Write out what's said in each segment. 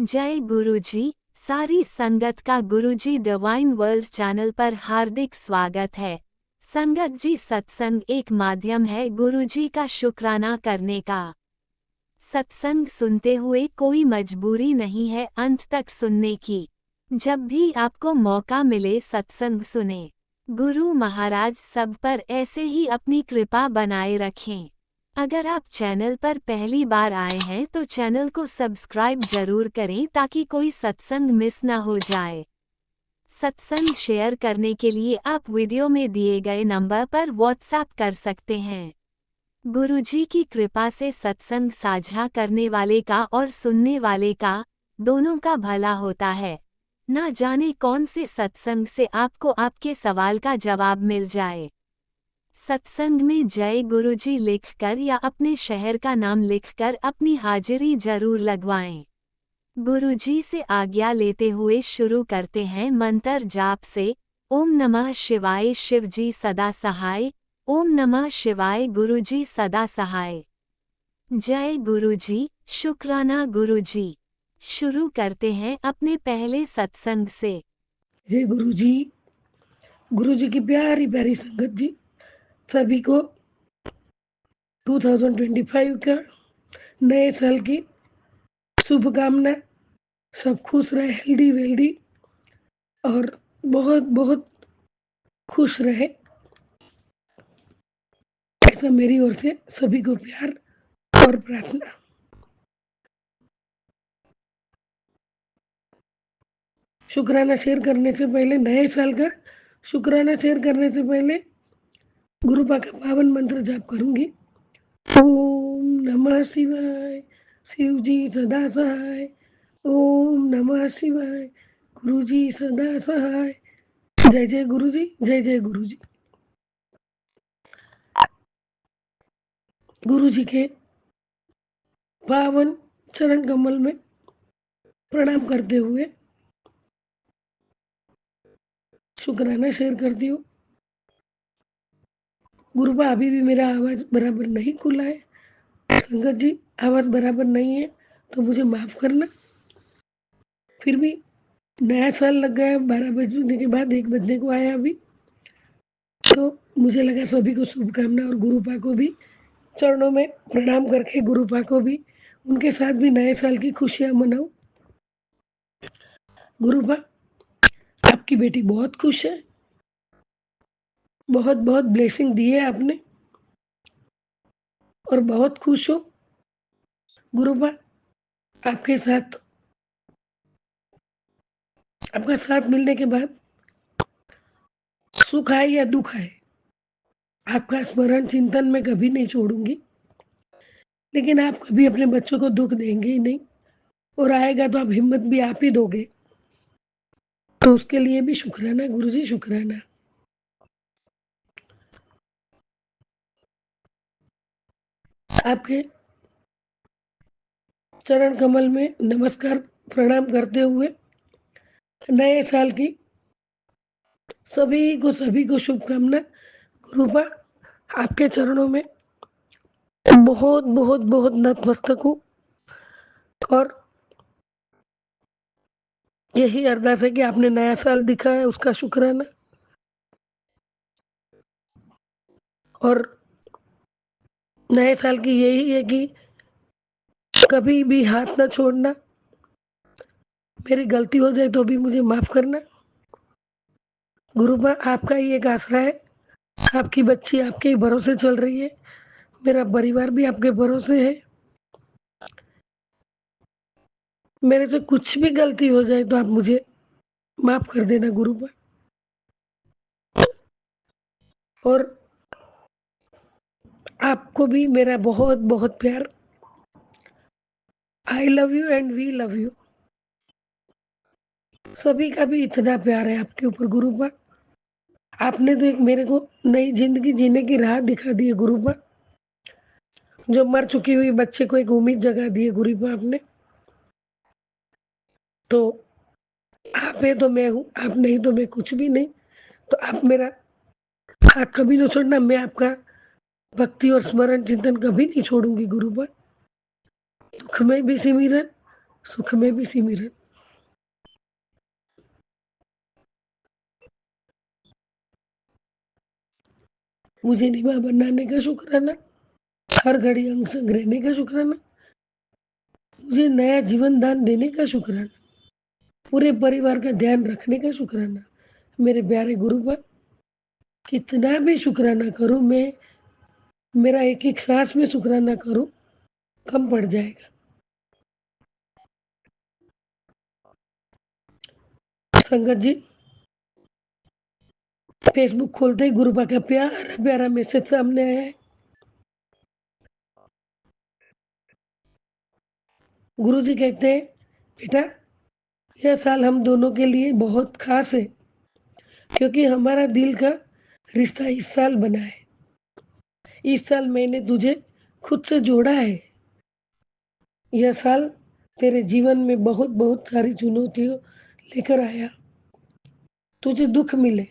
जय गुरुजी। सारी संगत का गुरुजी डिवाइन वर्ल्ड चैनल पर हार्दिक स्वागत है। संगत जी, सत्संग एक माध्यम है गुरुजी का शुक्राना करने का। सत्संग सुनते हुए कोई मजबूरी नहीं है अंत तक सुनने की। जब भी आपको मौका मिले सत्संग सुने। गुरु महाराज सब पर ऐसे ही अपनी कृपा बनाए रखें। अगर आप चैनल पर पहली बार आए हैं तो चैनल को सब्सक्राइब जरूर करें ताकि कोई सत्संग मिस ना हो जाए। सत्संग शेयर करने के लिए आप वीडियो में दिए गए नंबर पर व्हाट्सएप कर सकते हैं। गुरुजी की कृपा से सत्संग साझा करने वाले का और सुनने वाले का दोनों का भला होता है। ना जाने कौन से सत्संग से आपको आपके सवाल का जवाब मिल जाए। सत्संग में जय गुरुजी लिखकर या अपने शहर का नाम लिखकर अपनी हाजिरी जरूर लगवाएं। गुरुजी से आज्ञा लेते हुए शुरू करते हैं मंत्र जाप से। ओम नमः शिवाय, शिवजी सदा सहाय। ओम नमः शिवाय, गुरुजी सदा सहाय। जय गुरुजी, शुक्राना गुरुजी। शुरू करते हैं अपने पहले सत्संग से। जय गुरुजी। गुरुजी की प्यारी प्यारी संगत जी, सभी को 2025 का नए साल की शुभकामना। सब खुश रहे, हेल्दी वेल्दी और बहुत बहुत खुश रहे, ऐसा मेरी ओर से सभी को प्यार और प्रार्थना। शुक्राना शेयर करने से पहले, नए साल का शुक्राना शेयर करने से पहले गुरुपा का पावन मंत्र जाप करूंगी। ओम नमः शिवाय, शिवजी सदा सहाय। ओम नमः शिवाय, गुरुजी सदा सहाय। जय जय गुरुजी, जय जय गुरुजी। गुरुजी के पावन चरण कमल में प्रणाम करते हुए शुक्राना शेयर करती हूँ। गुरुपा, अभी भी मेरा आवाज बराबर नहीं खुला है। संगत जी, आवाज बराबर नहीं है तो मुझे माफ करना। फिर भी नया साल लग गया, 12 बजने के बाद 1 बजने को आया अभी, तो मुझे लगा सभी को शुभकामना और गुरुपा को भी चरणों में प्रणाम करके गुरुपा को भी उनके साथ भी नए साल की खुशियां मनाऊं। गुरुपा, आपकी बेटी बहुत खुश है, बहुत बहुत ब्लेसिंग दी है आपने और बहुत खुश हो। गुरुपा, आपके साथ आपका साथ मिलने के बाद सुख आए या दुख आए, आपका स्मरण चिंतन मैं कभी नहीं छोड़ूंगी। लेकिन आप कभी अपने बच्चों को दुख देंगे ही नहीं, और आएगा तो आप हिम्मत भी आप ही दोगे, तो उसके लिए भी शुक्राना गुरुजी, शुक्राना। आपके चरण कमल में नमस्कार प्रणाम करते हुए नए साल की सभी को शुभकामना। गुरुपा, आपके चरणों में बहुत बहुत बहुत नतमस्तक हूँ और यही अरदास है कि आपने नया साल दिखा है, उसका शुक्राना। और नए साल की यही है कि कभी भी हाथ ना छोड़ना, मेरी गलती हो जाए तो भी मुझे माफ करना। गुरुपा, आपका ही एक आसरा है, आपकी बच्ची आपके ही भरोसे चल रही है, मेरा परिवार भी आपके भरोसे है। मेरे से कुछ भी गलती हो जाए तो आप मुझे माफ कर देना गुरुपा। और आपको भी मेरा बहुत बहुत प्यार। I love you and we love you. सभी का भी इतना प्यार है आपके ऊपर गुरुपा। आपने तो एक मेरे को नई जिंदगी जीने की राह दिखा दी है गुरुपा। जो मर चुकी हुई बच्चे को एक उम्मीद जगा दी है गुरुपा आपने। तो आप है तो मैं हूँ, आप नहीं तो मैं कुछ भी नहीं। तो आप मेरा हाथ कभी नहीं छोड़ना, मैं आपका भक्ति और स्मरण चिंतन कभी नहीं छोड़ूंगी गुरुपा। दुख में भी सिमरन, सुख में भी सिमरन। मुझे निभा बनाने का शुक्राना, हर घड़ी अंग संग रहने का शुक्राना, मुझे नया जीवन दान देने का शुक्राना, पूरे परिवार का ध्यान रखने का शुक्राना। मेरे प्यारे गुरु पर कितना भी शुक्राना करूं मैं, मेरा एक एक सांस में शुक्राना करूं कम पड़ जाएगा। संगत जी, फेसबुक खोलते ही गुरुपा का प्यारा प्यारा मैसेज सामने आया है। गुरु जी कहते हैं, बेटा यह साल हम दोनों के लिए बहुत खास है, क्योंकि हमारा दिल का रिश्ता इस साल बना है। इस साल मैंने तुझे खुद से जोड़ा है। यह साल तेरे जीवन में बहुत बहुत सारी चुनौतियों लेकर आया। तुझे दुख मिले,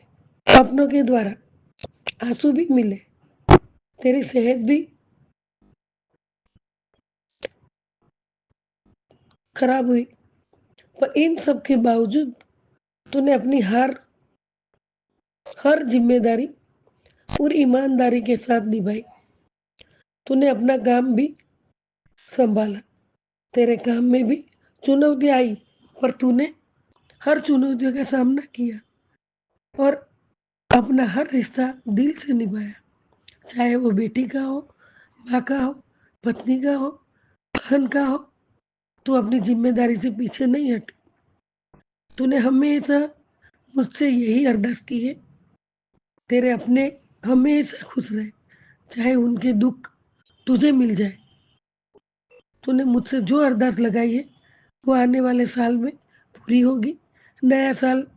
अपनों के द्वारा आंसू भी मिले, तेरी सेहत भी खराब हुई, पर इन सब के बावजूद तूने अपनी हर जिम्मेदारी पूरी ईमानदारी के साथ निभाई। तूने अपना काम भी संभाला। तेरे काम में भी चुनौती आई, पर तूने हर चुनौतियों का सामना किया और अपना हर रिश्ता दिल से निभाया। चाहे वो बेटी का हो, माँ का हो, पत्नी का हो, बहन का हो, तू अपनी जिम्मेदारी से पीछे नहीं हटी। तूने हमेशा मुझसे यही अरदास की है, तेरे अपने हमेशा खुश रहे, चाहे उनके दुख तुझे मिल जाए। तूने मुझसे जो अरदास लगाई है वो आने वाले साल में पूरी होगी। नया साल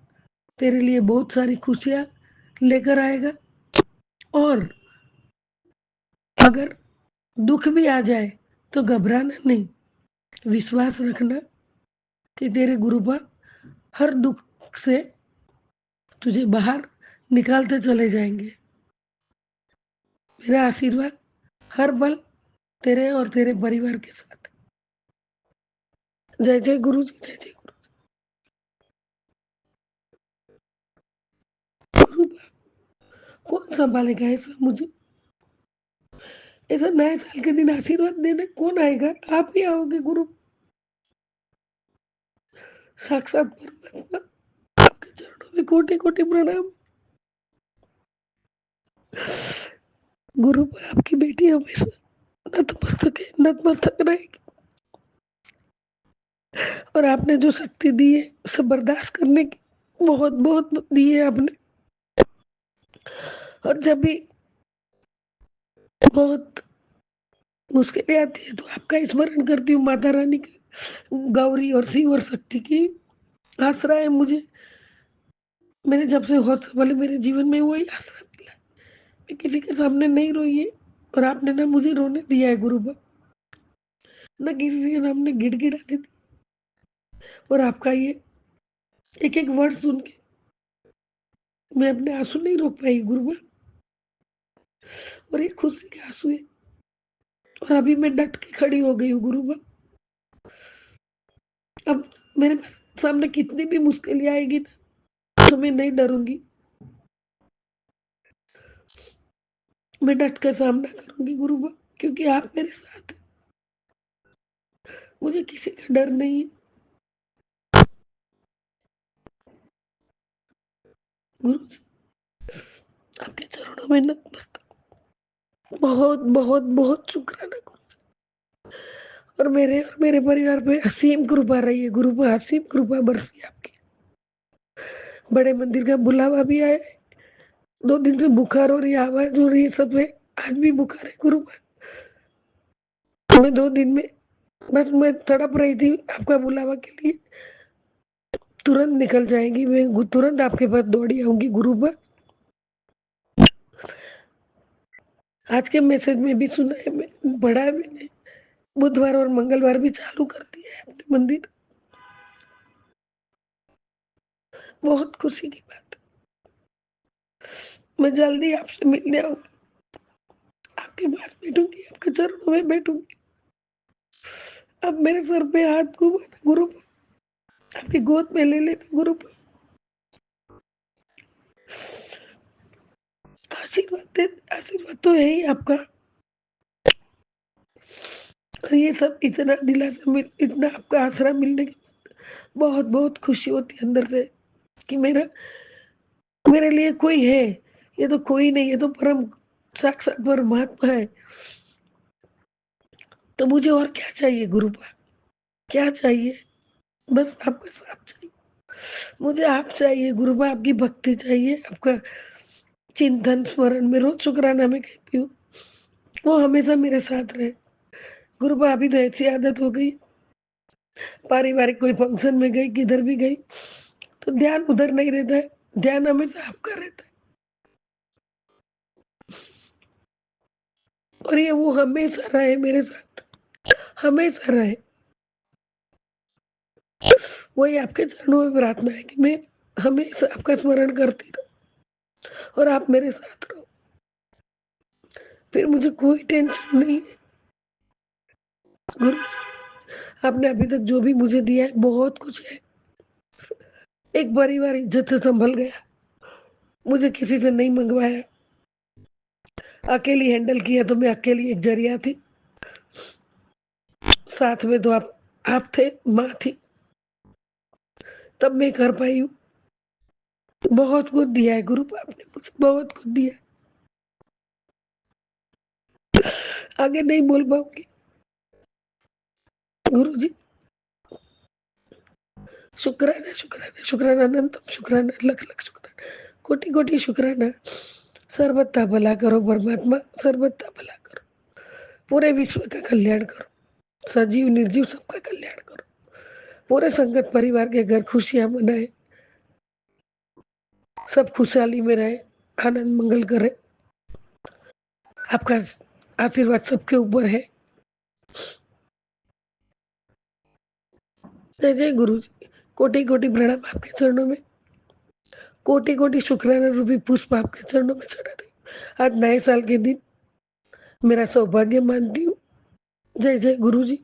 तेरे लिए बहुत सारी खुशियाँ लेकर आएगा, और अगर दुख भी आ जाए तो घबराना नहीं, विश्वास रखना कि तेरे गुरुपा हर दुख से तुझे बाहर निकालते चले जाएंगे। मेरा आशीर्वाद हर पल तेरे और तेरे परिवार के साथ। जय जय गुरु जी, जय जय गुरु। कौन संभालेगा ऐसा मुझे? ऐसा नए साल के दिन आशीर्वाद देने कौन आएगा? आप ही आओगे गुरु। साक्षात परमात्मा, आपके चरणों में कोटि कोटि प्रणाम। गुरु पर आपकी बेटी हमेशा नतमस्तक रहेगी, और आपने जो शक्ति दी है उसे बर्दाश्त करने की, बहुत बहुत दी है आपने। और जब भी बहुत मुश्किलें आती है तो आपका स्मरण करती हूँ, माता रानी की, गौरी और शिव और शक्ति की आसरा है मुझे। मैंने जब से होश संभाली मेरे जीवन में वही आसरा मिला। मैं किसी के सामने नहीं रोई है, और आपने ना मुझे रोने दिया है गुरु बाबा, ना किसी के सामने गिड़गिड़ाने दी। और आपका ये एक एक वर्ड सुन के मैं अपने आंसू नहीं रोक पाई गुरु बाबा, और ये खुशी के आंसू है। और अभी मैं डट के खड़ी हो गई हूँ गुरु बाबा। अब मेरे सामने कितनी भी मुश्किलें आएगी ना, तो मैं नहीं डरूंगी, मैं डट कर सामना करूंगी गुरु बाबा, क्योंकि आप मेरे साथ हैं। मुझे किसी का डर नहीं है गुरु जी। आपके चरणों में नतमस्तक, बहुत बहुत बहुत शुक्राना गुरु। और मेरे परिवार पे असीम कृपा रही है गुरु पर, असीम कृपा बरसी आपकी। बड़े मंदिर का बुलावा भी आया है, 2 दिन से बुखार हो रही है, आवाज हो रही है सब में, आज भी बुखार है गुरु पर। मैं 2 दिन में बस मैं तड़प रही थी आपका बुलावा के लिए, तुरंत निकल जाएंगी, मैं तुरंत आपके पास दौड़ी आऊंगी गुरु पर। आज के मैसेज में भी सुना है, मैं पढ़ा है मैंने, बुधवार और मंगलवार भी चालू कर दिया है अपने मंदिर। बहुत खुशी की बात है। मैं जल्दी आपसे मिलने आऊंगी, आपके पास बैठूंगी, आपके चरणों में बैठूंगी। अब मेरे सर पे हाथ घुमाता गुरु, आपकी गोद में ले लेते गुरु, आशीर्वाद दे, आशीर्वाद तो है ही आपका। और ये सब इतना दिलासा मिल, इतना आपका आसरा मिलने के बहुत बहुत खुशी होती है अंदर से कि मेरे लिए कोई है। ये तो कोई नहीं, ये तो परम साक्षात परमात्मा है। तो मुझे और क्या चाहिए गुरुपा, क्या चाहिए? बस आपका साथ चाहिए, मुझे आप चाहिए गुरुपा, आपकी भक्ति चाहिए, आपका चिंतन स्मरण में रोज शुक्राना में कहती हूँ, वो हमेशा मेरे साथ रहे। गुरुपा अभी तो ऐसी आदत हो गई, पारिवारिक कोई फंक्शन में गई, किधर भी गई, तो ध्यान उधर नहीं रहता है, ध्यान हमेशा आपका रहता है। और ये वो हमेशा रहे मेरे साथ, हमेशा रहे। वही आपके चरणों में प्रार्थना है कि मैं हमेशा आपका स्मरण करती रहूं और आप मेरे साथ रहो, फिर मुझे कोई टेंशन नहीं है। गुरु जी, आपने अभी तक जो भी मुझे दिया है बहुत कुछ है। एक परिवार इज्जत से संभल गया, मुझे किसी से नहीं मंगवाया, अकेली हैंडल किया, तो मैं अकेली एक जरिया थी, साथ में तो आप थे, माँ थी, तब मैं कर पाई हूँ। बहुत कुछ दिया है गुरु, आपने मुझे बहुत कुछ दिया है, आगे नहीं बोल पाऊंगी। गुरु जी, शुक्राना शुक्राना शुक्राना, अनंतम शुक्राना, लख लख शुक्राना, कोटि कोटि शुक्राना। सर्वथा भला करो परमात्मा, सर्वथा भला करो, पूरे विश्व का कल्याण करो, सजीव निर्जीव सबका कल्याण करो, पूरे संगत परिवार के घर खुशियां मनाए, सब खुशहाली में रहे, आनंद मंगल करे। आपका आशीर्वाद सबके ऊपर है। जय जय गुरु जी, कोटि कोटि प्रणाम आपके चरणों में, कोटि कोटि शुक्राना रूपी पुष्प आपके चरणों में चढ़ा रही। आज नए साल के दिन मेरा सौभाग्य मानती हूँ। जय जय गुरु जी,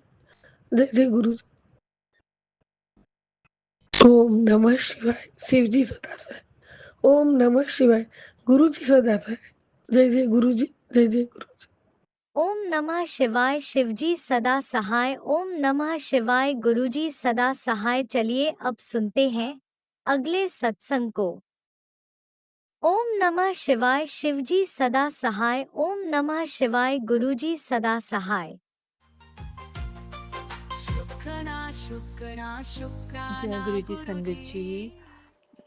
जय जय गुरु जी। ओम नमः शिवाय, शिव जी सदा सहाय। ओम नमः शिवाय, गुरु जी सदा सहाय। जय जय गुरु जी, जय जय गुरु जी। ओम नमः शिवाय, शिवजी सदा सहाय। ओम नमः शिवाय, गुरुजी सदा सहाय। चलिए अब सुनते हैं अगले सत्संग को। ओम नमः शिवाय, शिवजी सदा सहाय। ओम नमः शिवाय, गुरुजी सदा सहाय। जय गुरु जी।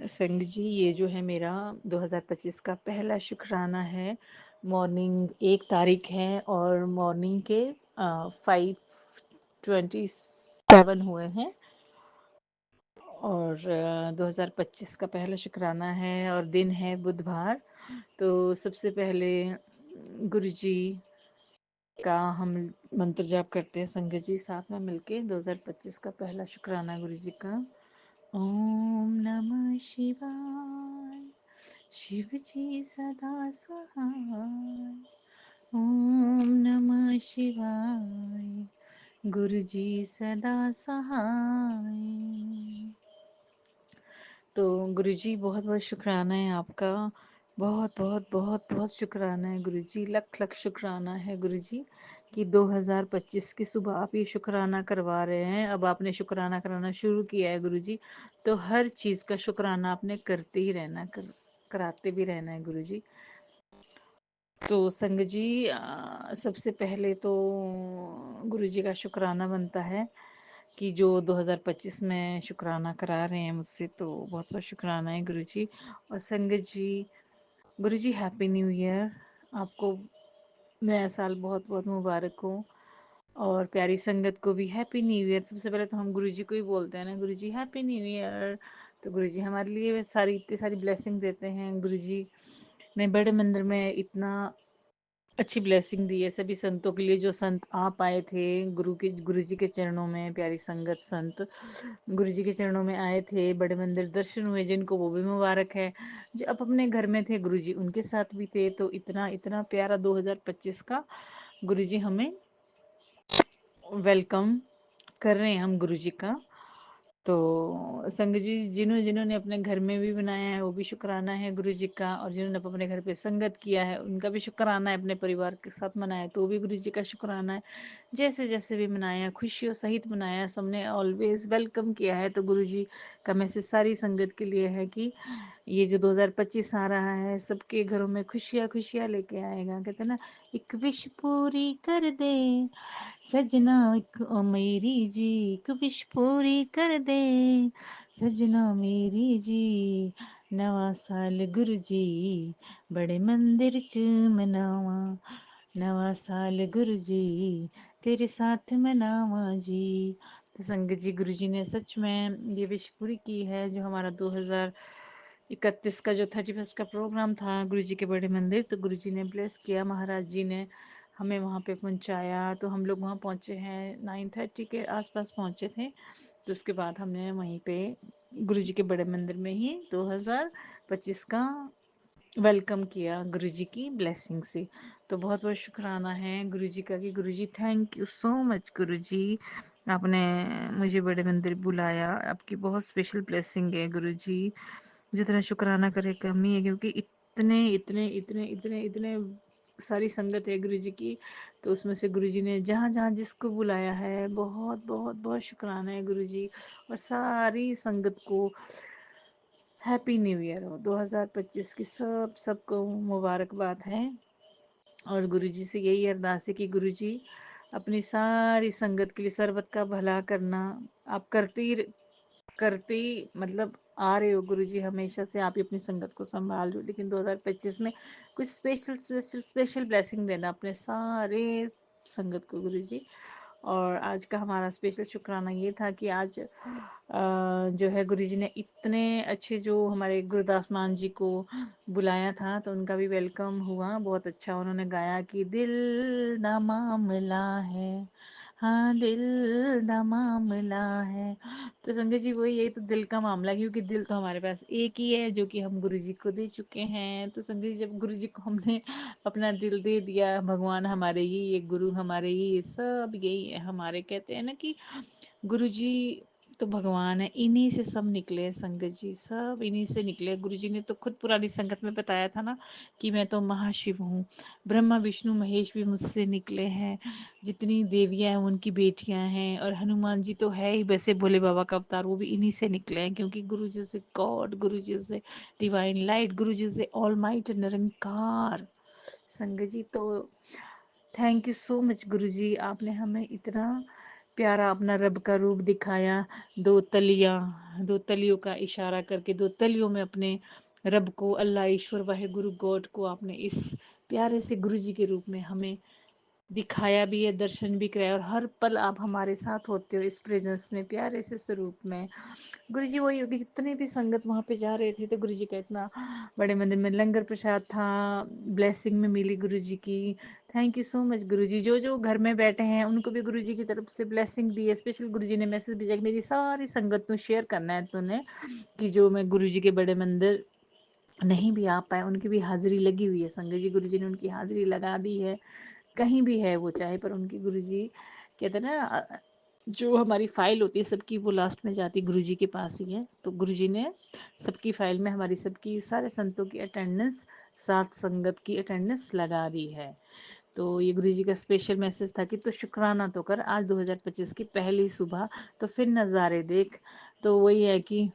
संगत जी ये जो है मेरा 2025 का पहला शुक्राना है। मॉर्निंग 1 तारीख है और मॉर्निंग के 5:27 हुए हैं और 2025 का पहला शुक्राना है और दिन है बुधवार। तो सबसे पहले गुरु जी का हम मंत्र जाप करते हैं संगत जी साथ में मिलके। 2025 का पहला शुक्राना गुरु जी का। ओम नमः शिवाय, शिव जी सदा सहाय। ओम नमः शिवाय, गुरु जी सदा सहाय। तो गुरु जी बहुत बहुत शुक्राना है आपका, बहुत बहुत बहुत बहुत शुक्राना है गुरु जी, लख लख शुक्राना है गुरु जी कि 2025 की सुबह आप ये शुक्राना करवा रहे हैं। अब आपने शुक्राना कराना शुरू किया है गुरु जी, तो हर चीज़ का शुक्राना आपने करते ही रहना, कराते भी रहना है गुरु जी। तो संगत जी सबसे पहले तो गुरु जी का शुक्राना बनता है कि जो 2025 में शुक्राना करा रहे हैं मुझसे, तो बहुत बहुत शुक्राना है गुरु जी। और संगत जी, गुरु जी हैप्पी न्यू ईयर, आपको नया साल बहुत बहुत मुबारक हो और प्यारी संगत को भी हैप्पी न्यू ईयर। सबसे पहले तो हम गुरु जी को ही बोलते हैं ना, गुरु जी हैप्पी न्यू ईयर। तो गुरु जी हमारे लिए इतनी सारी ब्लेसिंग देते हैं। गुरु जी ने बड़े मंदिर में इतना अच्छी ब्लेसिंग दी है सभी संतों के लिए। जो संत आप आए थे गुरु जी के चरणों में, प्यारी संगत संत गुरु जी के चरणों में आए थे, बड़े मंदिर दर्शन हुए जिनको, वो भी मुबारक है। जो अब अपने घर में थे गुरु जी उनके साथ भी थे। तो इतना इतना प्यारा 2025 का गुरु जी हमें वेलकम कर रहे हैं हम गुरु जी का। तो संगत जी जिन्होंने अपने घर में भी बनाया है वो भी शुक्राना है गुरु जी का, और जिन्होंने अपने घर पे संगत किया है उनका भी शुक्राना है, अपने परिवार के साथ मनाया तो भी गुरु जी का शुक्राना है। जैसे जैसे भी मनाया, खुशियों सहित मनाया, सबने ऑलवेज वेलकम किया है। तो गुरु जी का मैसेज सारी संगत के लिए है कि ये जो 2025 आ रहा है सबके घरों में खुशियाँ खुशियाँ लेके आएगा। कहते हैं ना, एक विश पूरी कर दे सजना, एक ओ मेरी जी, एक विश पूरी कर दे सजना मेरी जी, नवा साल गुरु जी बड़े मंदिर च मनावा, नवा साल गुरु जी तेरे साथ मनावा जी। तो संगत जी गुरु जी ने सच में ये विश पूरी की है। जो हमारा 2031 का जो 31 का प्रोग्राम था गुरु जी के बड़े मंदिर, तो गुरु जी ने ब्लेस किया, महाराज जी ने हमें वहाँ पे पहुँचाया। तो हम लोग वहाँ पहुँचे हैं 9:30 के आसपास पहुँचे थे। तो उसके बाद हमने वहीं पे गुरु जी के बड़े मंदिर में ही 2025 का वेलकम किया गुरु जी की ब्लेसिंग से। तो बहुत बहुत शुक्राना है गुरु जी का कि गुरु जी थैंक यू सो मच गुरु जी, आपने मुझे बड़े मंदिर बुलाया, आपकी बहुत स्पेशल ब्लेसिंग है गुरु जी। जितना शुक्राना करे कम ही है, क्योंकि इतने इतने इतने इतने इतने सारी संगत है गुरु जी की। तो उसमें से गुरु जी ने जहाँ जहाँ जिसको बुलाया है, बहुत बहुत बहुत शुक्राना है गुरु जी। और सारी संगत को हैप्पी न्यू ईयर हो 2025 की सबको मुबारकबाद है। और गुरु जी से यही अरदास है कि गुरु जी अपनी सारी संगत के लिए सर्वत का भला करना, आप करते मतलब आ रहे हो गुरु जी, हमेशा से आप ही अपनी संगत को संभाल रहे हो, लेकिन 2025 में कुछ स्पेशल स्पेशल स्पेशल ब्लेसिंग देना अपने सारे संगत को गुरु जी। और आज का हमारा स्पेशल शुक्राना ये था कि आज जो है गुरु जी ने इतने अच्छे जो हमारे गुरदास मान जी को बुलाया था, तो उनका भी वेलकम हुआ। बहुत अच्छा उन्होंने गाया कि दिल दा मामला है, हाँ दिल दा मामला है। तो संजय जी वही, यही तो दिल का मामला है, क्योंकि दिल तो हमारे पास एक ही है जो कि हम गुरु जी को दे चुके हैं। तो संजय जी जब गुरु जी को हमने अपना दिल दे दिया, भगवान हमारे ये गुरु हमारे ये सब यही है हमारे, कहते हैं ना कि गुरु जी तो भगवान है, इन्हीं से सब निकले संगत जी, सब इन्हीं से निकले। गुरु जी ने तो खुद पुरानी संगत में बताया था ना कि मैं तो महाशिव हूँ, ब्रह्मा विष्णु महेश भी मुझसे निकले हैं, जितनी देवियां हैं उनकी बेटियां हैं, और हनुमान जी तो है ही वैसे भोले बाबा का अवतार, वो भी इन्हीं से निकले हैं, क्योंकि गुरु जी से गॉड, गुरु जी से डिवाइन लाइट, गुरु जी से ऑल माइट निरंकार। संगत जी तो थैंक यू सो मच गुरु जी, आपने हमें इतना प्यारा अपना रब का रूप दिखाया। दो तलियों का इशारा करके दो तलियों में अपने रब को, अल्लाह ईश्वर वाहे गुरु गॉड को आपने इस प्यारे से गुरु जी के रूप में हमें दिखाया भी है, दर्शन भी कराया, और हर पल आप हमारे साथ होते हो इस प्रेजेंस में, प्यारे से स्वरूप में। गुरु जी वही होगी, जितने भी संगत वहां पे जा रहे थे तो गुरु जी का इतना बड़े मंदिर में लंगर प्रसाद था, ब्लेसिंग में मिली गुरु जी की। थैंक यू सो मच गुरु जी। जो जो घर में बैठे हैं उनको भी गुरु जी की तरफ से ब्लेसिंग दी है। स्पेशल गुरु जी ने मैसेज भेजा कि मेरी सारी संगत को शेयर करना है तूने, कि जो मैं गुरु जी के बड़े मंदिर नहीं भी आ पाए उनकी भी हाजिरी लगी हुई है। संगत जी गुरु जी ने उनकी हाजिरी लगा दी है, कहीं भी है वो चाहे, पर उनकी गुरु जी कहते हैं ना, जो हमारी फाइल होती है सबकी, वो लास्ट में जाती गुरु जी के पास ही है। तो गुरु जी ने सबकी फाइल में हमारी सबकी सारे संतों की अटेंडेंस, साथ संगत की अटेंडेंस लगा दी है। तो ये गुरु जी का स्पेशल मैसेज था कि तो शुक्राना तो कर, आज 2025 की पहली सुबह तो फिर नज़ारे देख। तो वही है कि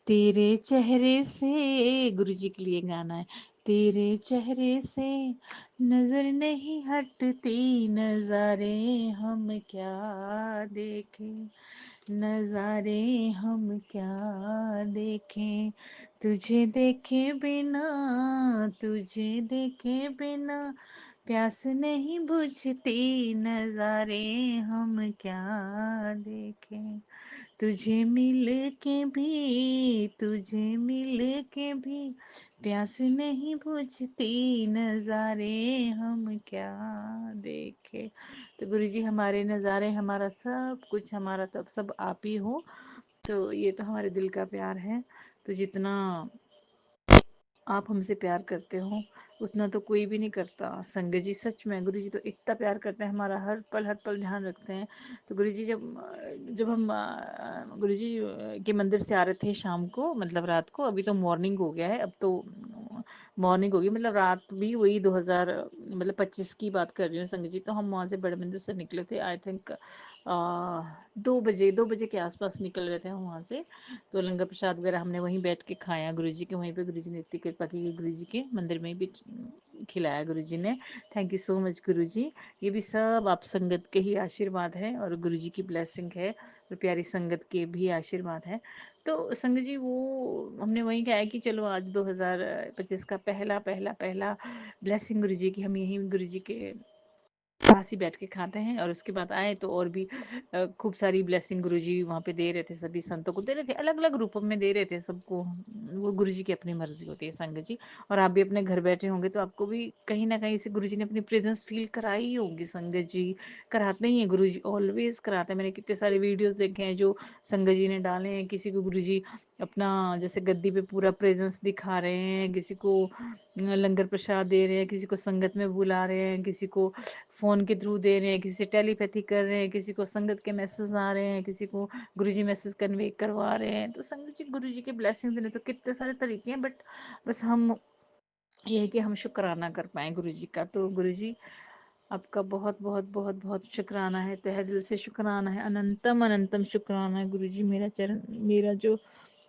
तेरे चेहरे से, गुरु जी के लिए गाना है, तेरे चेहरे से नजर नहीं हटती, नजारे हम क्या देखें, नजारे हम क्या देखें, तुझे देखे बिना, तुझे देखे बिना प्यास नहीं बुझती, नजारे हम क्या देखें, तुझे मिल के भी, तुझे मिल के भी प्यास नहीं बुझती, नजारे हम क्या देखे। तो गुरु जी हमारे नज़ारे, हमारा सब कुछ, हमारा तब सब आप ही हो। तो ये तो हमारे दिल का प्यार है। तो जितना आप हमसे प्यार करते हो उतना तो कोई भी नहीं करता। संगत जी सच में गुरु जी तो इतना प्यार करते हैं, हमारा हर पल ध्यान रखते हैं। तो गुरु जी जब हम गुरु जी के मंदिर से आ रहे थे शाम को, मतलब रात को, अभी तो मॉर्निंग हो गया है, अब तो मॉर्निंग होगी, मतलब रात भी वही 2000 मतलब 25 की बात कर रही हूँ संगत जी। तो हम वहाँ से बड़े मंदिर से निकले थे, आई थिंक 2 बजे के आसपास निकल रहे थे हम वहाँ से। तो लंगर प्रसाद वगैरह हमने वहीं बैठ के खाया गुरु जी के, वहीं पे गुरु जी ने इतनी कृपा की, गुरु जी के मंदिर में भी खिलाया गुरु जी ने। थैंक यू सो मच गुरु जी। ये भी सब आप संगत के ही आशीर्वाद है और गुरु जी की ब्लेसिंग है और प्यारी संगत के भी आशीर्वाद है। तो संगत जी वो हमने वहीं कहा कि चलो आज 2025 का पहला पहला पहला ब्लेसिंग गुरु जी की हम यहीं गुरु जी के पास ही बैठ के खाते हैं। और उसके बाद आए तो और भी खूब सारी ब्लेसिंग गुरुजी वहाँ पे दे रहे थे, सभी संतों को दे रहे थे, अलग अलग रूपों में दे रहे थे सबको। वो गुरुजी की अपनी मर्जी होती है संगत जी। और आप भी अपने घर बैठे होंगे तो आपको भी कहीं ना कहीं से गुरुजी ने अपनी प्रेजेंस फील कराई ही होगी। संगत जी कराते ही है, गुरुजी ऑलवेज कराते हैं। मैंने कितने सारे वीडियोस देखे हैं जो संगत जी ने डाले हैं, किसी को गुरुजी अपना जैसे गद्दी पे पूरा प्रेजेंस दिखा रहे हैं, किसी को लंगर प्रसाद दे रहे हैं, किसी को संगत में बुला रहे हैं, किसी को फोन के थ्रू दे रहे हैं, किसी से टेलीपैथी कर रहे हैं, किसी को संगत के मैसेज आ रहे हैं, किसी को गुरुजी मैसेज कन्वे करवा रहे हैं। तो संगत जी गुरुजी के ब्लेसिंग देने तो कितने सारे तरीके हैं, बट बस हम ये है कि हम शुक्राना कर पाए गुरुजी का। तो गुरुजी आपका बहुत बहुत बहुत बहुत शुक्राना है, तहे दिल से शुक्राना है, अनंतम अनंतम शुक्राना है गुरुजी। मेरा चरण, मेरा जो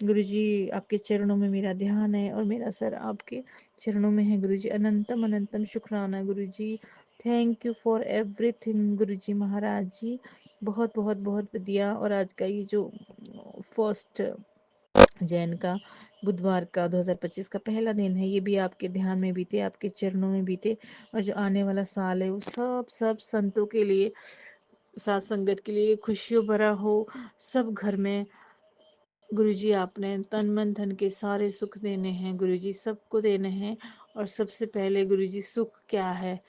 गुरुजी आपके चरणों में मेरा ध्यान है और मेरा सर आपके चरणों में है गुरुजी। अनंतम अनंतम शुक्राना गुरुजी। थैंक यू फॉर एवरीथिंग गुरुजी महाराज जी। बहुत बहुत बहुत बढ़िया। और आज का ये जो फर्स्ट जैन का बुधवार का 2025 का पहला दिन है, ये भी आपके ध्यान में बीते, आपके चरणों में बीते। और जो आने वाला साल है वो सब सब संतों के लिए, साथ संगत के लिए खुशियों भरा हो। सब घर में गुरुजी आपने तन मन धन के सारे सुख देने हैं गुरुजी, सबको देने हैं। और सबसे पहले गुरुजी सुख क्या है?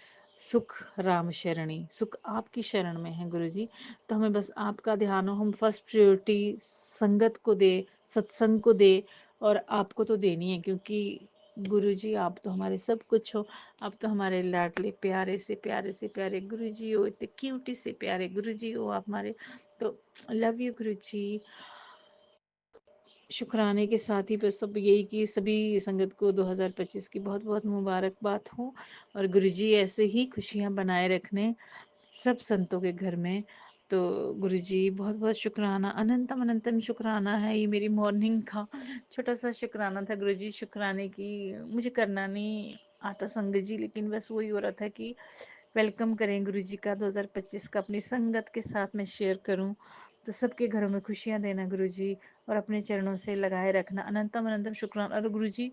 सुख राम शरणी, सुख आपकी शरण में है गुरुजी। तो हमें बस आपका ध्यान हो, हम फर्स्ट प्रायोरिटी संगत को दे, सत्संग को दे, और आपको तो देनी है क्योंकि गुरुजी आप तो हमारे सब कुछ हो। आप तो हमारे लाडले प्यारे से प्यारे से प्यारे गुरुजी हो, इतने क्यूटी से प्यारे गुरुजी हो आप हमारे। तो लव यू गुरुजी। शुक्राने के साथ ही बस सब यही कि सभी संगत को 2025 की बहुत बहुत मुबारकबाद हो। और गुरुजी ऐसे ही खुशियां बनाए रखने सब संतों के घर में। तो गुरुजी बहुत बहुत शुक्राना, अनंतम अनंतम शुक्राना है। ये मेरी मॉर्निंग का छोटा सा शुक्राना था गुरुजी। शुक्राने की मुझे करना नहीं आता संगत जी, लेकिन बस वही हो रहा था कि वेलकम करें गुरुजी का 2025 का, अपनी संगत के साथ में शेयर करूं। तो सबके घरों में खुशियां देना गुरुजी और अपने चरणों से लगाए रखना। अनंतम अनंतम शुक्राना। और गुरुजी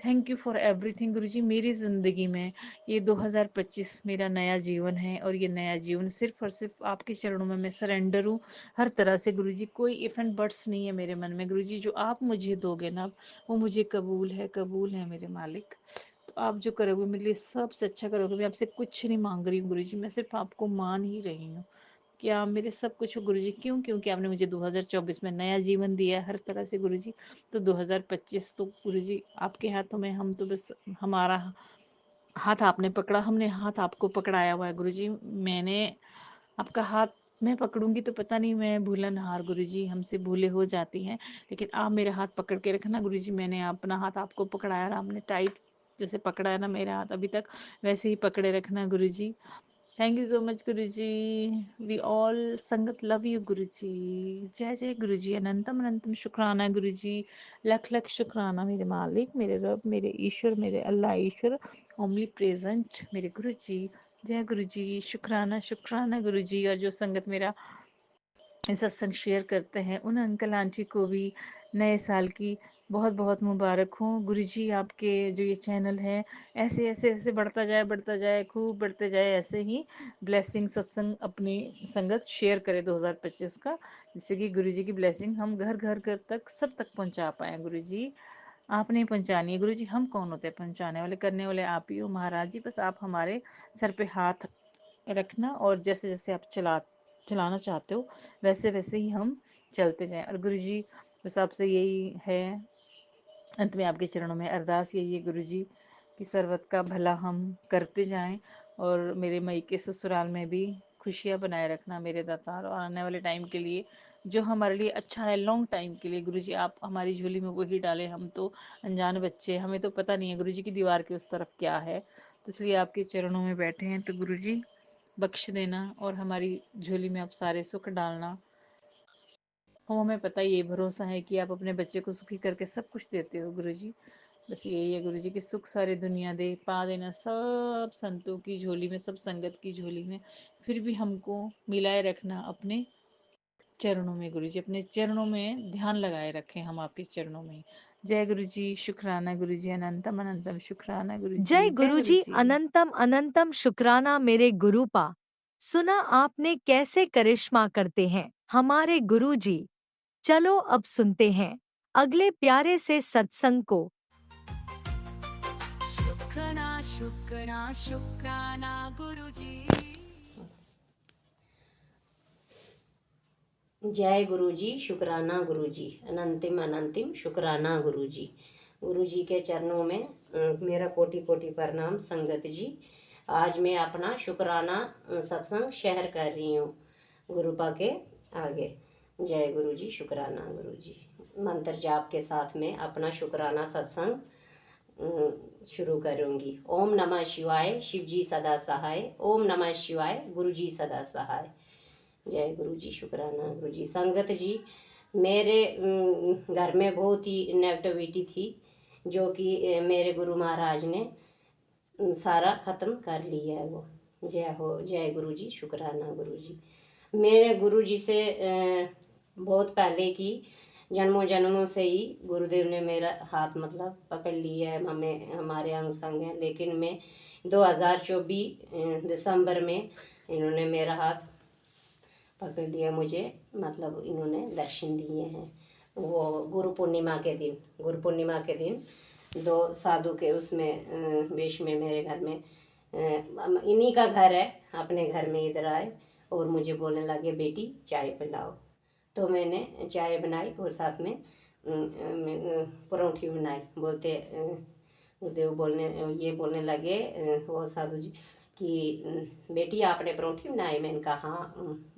थैंक यू फॉर एवरीथिंग गुरुजी। मेरी ज़िंदगी में ये 2025 मेरा नया जीवन है और ये नया जीवन सिर्फ और सिर्फ आपके चरणों में मैं सरेंडर हूँ हर तरह से गुरुजी। कोई इफ एंड बट्स नहीं है मेरे मन में गुरुजी। जो आप मुझे दोगे ना वो मुझे कबूल है मेरे मालिक। तो आप जो करोगे मेरे लिए सबसे अच्छा करोगे। मैं आपसे कुछ नहीं मांग रही हूँ गुरुजी, मैं सिर्फ आपको मान ही रही हूँ कि आप मेरे सब कुछ हो गुरुजी। क्यों? क्योंकि आपने मुझे 2024 में नया जीवन दिया है हर तरह से गुरुजी। तो 2025 तो गुरुजी आपके हाथों में, हम तो बस हमारा हाथ आपने पकड़ा, हमने हाथ आपको पकड़ाया हुआ है गुरुजी। मैंने आपका हाथ मैं पकड़ूंगी तो पता नहीं, मैं भूलनहार गुरुजी, हमसे भूले हो जाती हैं, लेकिन आप मेरे हाथ पकड़ के रखना गुरुजी। मैंने अपना हाथ आपको पकड़ाया और आपने टाइट जैसे पकड़ा है ना मेरा हाथ अभी तक, वैसे ही पकड़े रखना Guruji. Thank you so much Guruji. We all संगत लव यू गुरुजी। जय जय गुरुजी। अनंतम अनंतम शुक्राना गुरुजी। लख लख शुक्राना मेरे मालिक, मेरे रब, मेरे ईश्वर, मेरे अल्लाह ईश्वर ओमली प्रेजेंट मेरे गुरुजी। जय गुरुजी। शुक्राना शुक्राना गुरुजी। और जो संगत मेरा सत्संग शेयर करते हैं उन अंकल आंटी को भी नए साल की बहुत बहुत मुबारक हो गुरुजी। आपके जो ये चैनल है ऐसे ऐसे ऐसे बढ़ता जाए खूब बढ़ते जाए, ऐसे ही ब्लेसिंग सत्संग अपनी संगत शेयर करे 2025 का, जिससे कि गुरुजी की ब्लेसिंग हम घर घर घर तक सब तक पहुंचा पाए गुरुजी। आप नहीं पहुंचानी है गुरुजी, हम कौन होते हैं पहुंचाने वाले, करने वाले आप ही हो महाराज जी। बस आप हमारे सर पे हाथ रखना और जैसे जैसे आप चलाना चाहते हो वैसे वैसे ही हम चलते जाएं। और गुरुजी बस आपसे यही है अंत में आपके चरणों में अरदास यही है गुरुजी कि सर्वत का भला हम करते जाएं और मेरे मई के ससुराल में भी खुशियां बनाए रखना मेरे दातार, और आने वाले टाइम के लिए जो हमारे लिए अच्छा है लॉन्ग टाइम के लिए गुरुजी आप हमारी झोली में वही डालें। हम तो अनजान बच्चे, हमें तो पता नहीं है गुरुजी की दीवार के उस तरफ क्या है, तो इसलिए आपके चरणों में बैठे हैं, तो गुरुजी बख्श देना और हमारी झोली में आप सारे सुख डालना। हमें पता ही, ये भरोसा है कि आप अपने बच्चे को सुखी करके सब कुछ देते हो गुरुजी। बस यही है गुरुजी कि सुख सारी दुनिया दे पा देना सब संतों की झोली में, सब संगत की झोली में, फिर भी हमको मिलाए रखना अपने चरणों में गुरुजी, अपने चरणों में ध्यान लगाए रखें हम आपके चरणों में। जय गुरुजी, शुक्राना गुरुजी, अनंतम अनंतम शुक्राना जय गुरुजी, जय गुरुजी, गुरुजी। अनंतम अनंतम शुक्राना मेरे गुरुपा। सुना आपने कैसे करिश्मा करते हैं हमारे गुरुजी। चलो अब सुनते हैं अगले प्यारे से सत्संग को। शुक्राना शुक्राना शुक्राना गुरुजी। जय गुरुजी, शुक्राना गुरुजी, अनंतिम अनंतिम शुक्राना गुरुजी। गुरुजी के चरणों में मेरा कोटि कोटि प्रणाम संगत जी। आज मैं अपना शुक्राना सत्संग शेयर कर रही हूँ गुरुपा के आगे। जय गुरुजी, शुक्राना गुरुजी। मंत्र जाप के साथ में अपना शुक्राना सत्संग शुरू करूँगी। ओम नमः शिवाय, शिवजी सदा सहाय। ओम नमः शिवाय, गुरुजी सदा सहाय। जय गुरु जी, शुक्राना गुरु जी। संगत जी, मेरे घर में बहुत ही नेगेटिविटी थी, जो कि मेरे गुरु महाराज ने सारा ख़त्म कर लिया है वो। जय हो, जय गुरु जी, शुक्राना गुरु जी। मेरे गुरु जी से बहुत पहले की जन्मों जन्मों से ही गुरुदेव ने मेरा हाथ मतलब पकड़ लिया है, हमें हमारे अंग संग हैं। लेकिन मैं 2024 दिसंबर में इन्होंने मेरा हाथ पकड़ लिया, मुझे मतलब इन्होंने दर्शन दिए हैं। वो गुरु पूर्णिमा के दिन 2 साधु के उसमें वेश में मेरे घर में, इन्हीं का घर है, अपने घर में इधर आए और मुझे बोलने लगे बेटी चाय पिलाओ। तो मैंने चाय बनाई और साथ में परौंठी बनाई। बोलते गुरुदेव बोलने लगे वो साधु जी कि बेटी आपने परौंठी बनाई। मैंने कहा हाँ,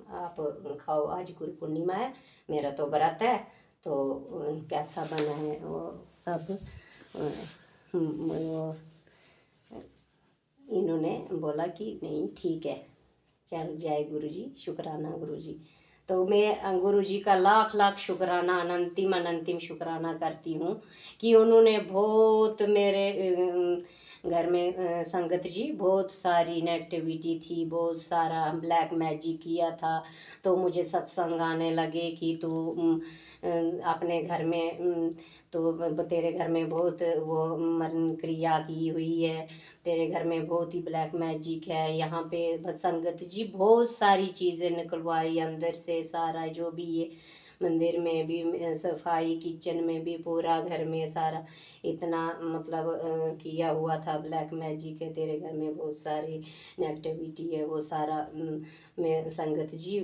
आप खाओ, आज गुरु पूर्णिमा है, मेरा तो व्रत है। तो कैसा बना है वो सब वो इन्होंने बोला कि नहीं ठीक है, चल। जय गुरु जी, शुक्राना गुरु जी। तो मैं गुरु जी का लाख लाख शुक्राना, अनंतिम अनंतिम शुक्राना करती हूँ कि उन्होंने बहुत मेरे घर में संगत जी बहुत सारी नेगेटिविटी थी, बहुत सारा ब्लैक मैजिक किया था। तो मुझे सत्संग आने लगे कि तू अपने घर में तो तेरे घर में बहुत वो मरण क्रिया की हुई है, तेरे घर में बहुत ही ब्लैक मैजिक है। यहाँ पे संगत जी बहुत सारी चीज़ें निकलवाई अंदर से, सारा जो भी ये मंदिर में भी सफाई, किचन में भी, पूरा घर में सारा इतना मतलब किया हुआ था। ब्लैक मैजिक है, तेरे घर में बहुत सारी नेगेटिविटी है, वो सारा मैं संगत जी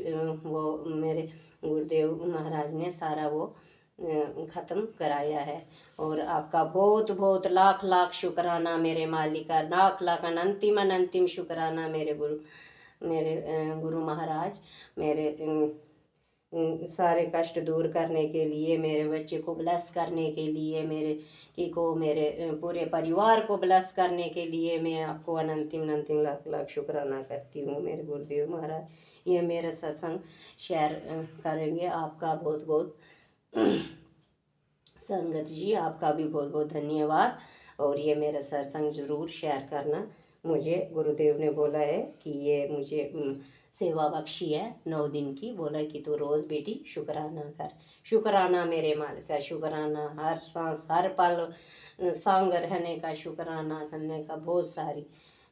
वो मेरे गुरुदेव महाराज ने सारा वो ख़त्म कराया है। और आपका बहुत बहुत लाख लाख शुक्राना मेरे मालिक का, लाख लाख अनंतिम अनंतिम शुक्राना मेरे गुरु महाराज, मेरे सारे कष्ट दूर करने के लिए, मेरे बच्चे को ब्लेस करने के लिए, मेरे पूरे परिवार को ब्लेस करने के लिए मैं आपको अनंतिम अनंतिम लाख लाख शुक्राना करती हूँ मेरे गुरुदेव महाराज। ये मेरा सत्संग शेयर करेंगे। आपका बहुत बहुत संगत जी, आपका भी बहुत बहुत धन्यवाद। और ये मेरा सत्संग ज़रूर शेयर करना। मुझे गुरुदेव ने बोला है कि ये मुझे सेवा बख्शी है 9 दिन की। बोला कि तू रोज़ बेटी शुक्राना कर। शुक्राना मेरे मालिक का, शुक्राना हर सांस हर पल संग रहने का, शुक्राना करने का। बहुत सारी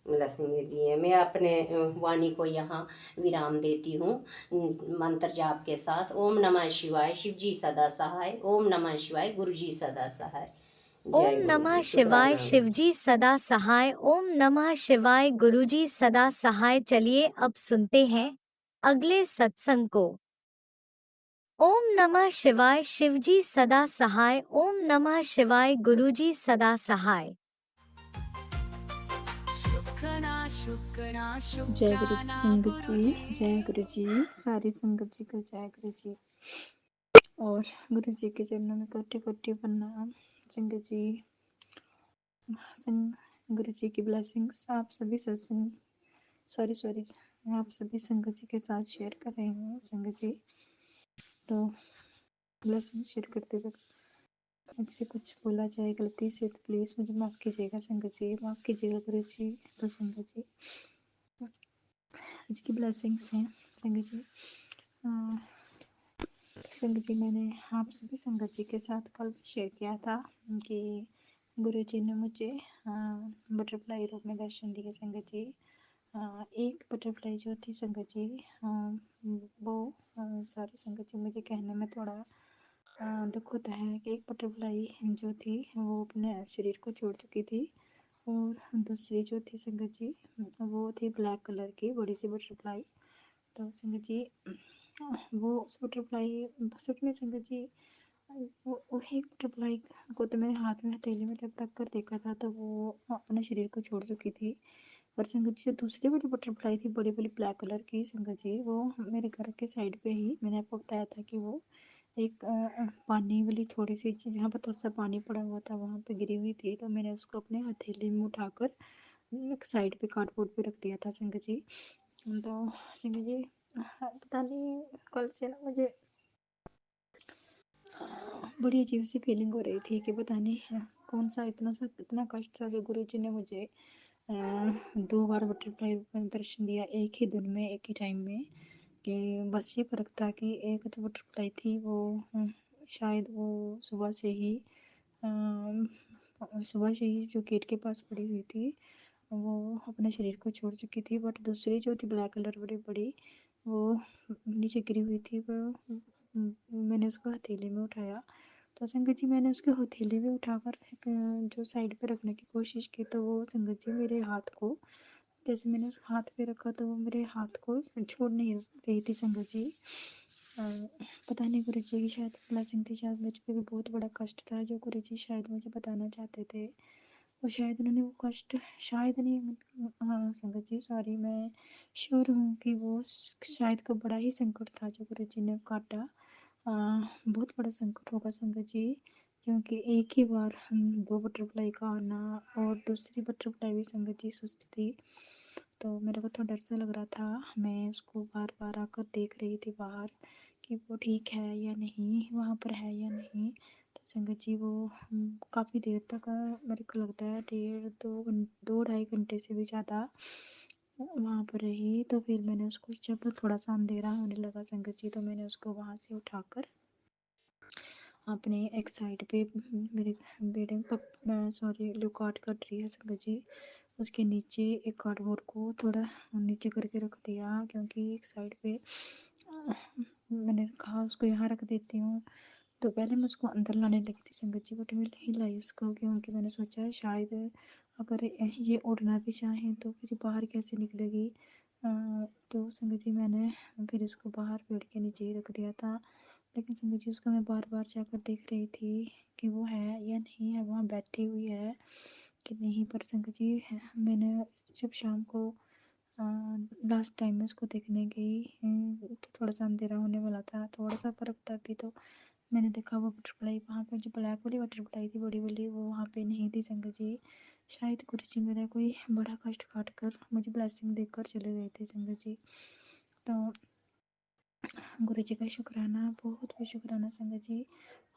ब्लेसिंग दी है। मैं अपने वाणी को यहाँ विराम देती हूँ मंत्र जाप के साथ। ओम नमः शिवाय, शिवजी सदा सहाय। ओम नमः शिवाय, गुरुजी सदा सहाय। ओम जय गुरु नमः जी, शिवाय, शुक्राना। शिवजी सदा सहाय। ओम नमः शिवाय, गुरुजी सदा सहाय। चलिए अब सुनते हैं अगले सत्संग को। ओम नमः शिवाय। शिवजी सदा सहाय। ओम नमः शिवाय। गुरुजी सदा सहाय। शुक्राना शुक्राना जय गुरु जी। शुक्राना संगत गुरु जी, जी। जय गुरु जी। सारी संगत जी को जय गुरु जी और गुरु जी के चरणों में कोटि कोटि प्रणाम। संगत जी, गुरु जी की ब्लेसिंग्स आप सभी सत्संग सॉरी आप सभी संगत जी के साथ शेयर कर रही हूँ। संगत जी, तो ब्लेसिंग शेयर करते वक्त मुझसे कुछ बोला जाए गलती से तो प्लीज़ मुझे माफ़ कीजिएगा। संगत जी माफ़ कीजिएगा गुरु जी। तो संगत जी, इसकी ब्लेसिंग्स हैं। संगत जी, संगत जी, मैंने आप सभी संगत जी के साथ कल शेयर किया था कि गुरु जी ने मुझे बटरफ्लाई रूप में दर्शन दिए। संगत जी, एक बटरफ्लाई जो थी संगत जी, वो सॉरी संगत जी, मुझे कहने में थोड़ा दुख होता है कि एक बटरफ्लाई जो थी वो अपने शरीर को छोड़ चुकी थी और दूसरी जो थी संगत जी, वो थी ब्लैक कलर की बड़ी सी बटरफ्लाई। तो संगत जी, वो उस बटरफ्लाई सच में संगत जी, वो एक बटरफ्लाई को तो मैंने हाथ में हथेली में जब रख कर देखा था तो वो अपने शरीर को छोड़ चुकी थी। और संगत जी, जो दूसरी वाली बटरफ्लाई थी बड़ी बड़ी ब्लैक कलर की संगत जी, वो मेरे घर के साइड पे ही, मैंने आपको बताया था कि वो एक पानी वाली थोड़ी सी जहाँ पर थोड़ा सा पानी पड़ा हुआ था वहाँ पे गिरी हुई थी। तो मैंने उसको अपने हथेली में उठाकर एक साइड पे कार्डबोर्ड पे रख दिया था संगत जी। तो संगत जी, पता नहीं कल से ना मुझे बड़ी अजीब सी फीलिंग हो रही थी कि पता नहीं कौन सा इतना कष्ट था जो गुरु जी ने मुझे 2 बार बटरफ्लाई में दर्शन दिया एक ही दिन में, एक ही टाइम में। कि बस ये फ़र्क था कि एक जो बटरफ्लाई थी वो शायद वो सुबह से ही सुबह से ही जो गेट के पास पड़ी हुई थी वो अपने शरीर को छोड़ चुकी थी। बट दूसरी जो थी ब्लैक कलर बड़ी बड़ी, वो नीचे गिरी हुई थी। वो मैंने उसको हथेली में उठाया। तो संगत जी, मैंने उसको हथेली में उठाकर एक जो साइड पे रखने की कोशिश की तो वो संगत जी मेरे हाथ को, जैसे मैंने उस हाथ पे रखा तो वो मेरे हाथ को छोड़ नहीं रही थी संगत जी। पता नहीं गुरु जी की शायद ब्लेसिंग थी, शायद मुझ पे भी बहुत बड़ा कष्ट था जो गुरु जी शायद मुझे बताना चाहते थे। और शायद उन्होंने वो कष्ट, शायद नहीं, हाँ संगत जी सॉरी, मैं श्योर हूँ कि वो शायद का बड़ा ही संकट था जो गुरु जी ने काटा। बहुत बड़ा संकट होगा संगत जी, क्योंकि एक ही बार हम 2 बटरफ्लाई का आना और दूसरी बटरफ्लाई भी संगत जी सुस्त थी। तो मेरे को थोड़ा डर सा लग रहा था। मैं उसको बार बार आकर देख रही थी बाहर कि वो ठीक है या नहीं, वहाँ पर है या नहीं। तो संगत जी, वो काफ़ी देर तक मेरे को लगता है 2 ढाई घंटे से भी ज़्यादा वहाँ पर रही। तो फिर मैंने उसको जब थोड़ा सा अंधेरा होने लगा संगत जी, तो मैंने उसको वहाँ से उठाकर अपने एक साइड पे मेरे बेड में सॉरी लुकआउट कर रही है संगत जी, उसके नीचे एक कार्डबोर्ड को थोड़ा नीचे करके रख दिया, क्योंकि एक साइड पे मैंने कहा उसको यहाँ रख देती हूँ। तो पहले मैं उसको अंदर लाने लगी थी संगत जी, बट मैं नहीं लाई उसको, क्योंकि मैंने सोचा शायद अगर ये उड़ना भी चाहे तो फिर बाहर कैसे निकलेगी। तो संगत जी, मैंने फिर उसको बाहर पेड़ के नीचे ही रख दिया था। लेकिन संगत जी, उसको मैं बार बार जाकर देख रही थी कि वो है या नहीं है, वहाँ बैठी हुई है कि नहीं। पर संगत जी, मैंने जब शाम को लास्ट टाइम में उसको देखने गई तो थोड़ा सा अंधेरा होने वाला था, थोड़ा सा फर्क था अभी। तो मैंने देखा वो बटरफ्लाई वहाँ पे, जो ब्लैक वाली बटरफ्लाई थी बड़ी वाली, वो वहाँ पे नहीं थी संगत जी। शायद गुरु जी मेरा कोई बड़ा कष्ट काट कर मुझे ब्लेसिंग देकर चले गए थे संगत जी। तो गुरु जी का शुक्राना, बहुत बहुत शुक्राना संगत जी।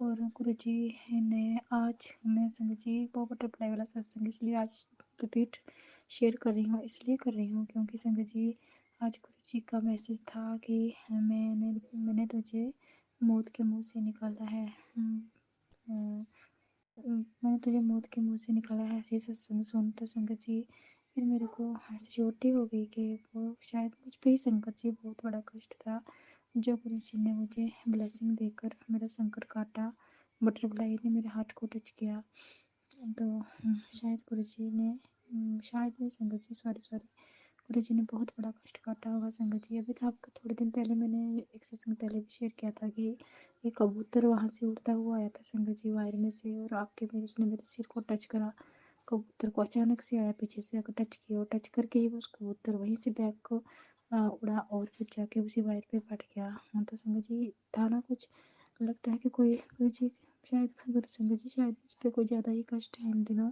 और गुरु जी ने आज, मैं संगत जी वो बटरफ्लाई वाला सत्संग इसलिए आज रिपीट शेयर कर रही हूँ, इसलिए कर रही हूँ क्योंकि संगत जी आज गुरु जी का मैसेज था कि मैंने तुझे मौत के मुंह से निकाला है। मैंने तुझे मौत के मुंह से निकाला है। ऐसे सत्संग सुन तो संगत जी फिर मेरे को श्योरिटी हो गई कि वो शायद मुझ पे ही संगत जी बहुत बड़ा कष्ट था जो गुरु जी ने मुझे ब्लेसिंग देकर मेरा संकट काटा। बटरफ्लाई ने मेरे हाथ को टच किया। तो शायद गुरु जी ने शायद नहीं संगत जी, सॉरी गुरुजी ने बहुत बड़ा कष्ट काटा होगा संगत जी। अभी तो आपको थोड़े दिन पहले मैंने एक सत्संग पहले भी शेयर किया था कि एक कबूतर वहाँ से उड़ता हुआ आया था संगत जी वायर में से, और आपके मेरे उसने मेरे सिर को टच करा। कबूतर को अचानक से आया पीछे से आकर टच किया, और टच करके ही उस कबूतर वहीं से बैग को उड़ा और फिर जाके उसी वायर पे फट गया। हाँ तो संगत जी था ना कुछ, लगता है कि कोई गुरु जी शायद गुरु संगत जी शायद मुझ पे कोई ज़्यादा ही कष्ट है इन दिनों,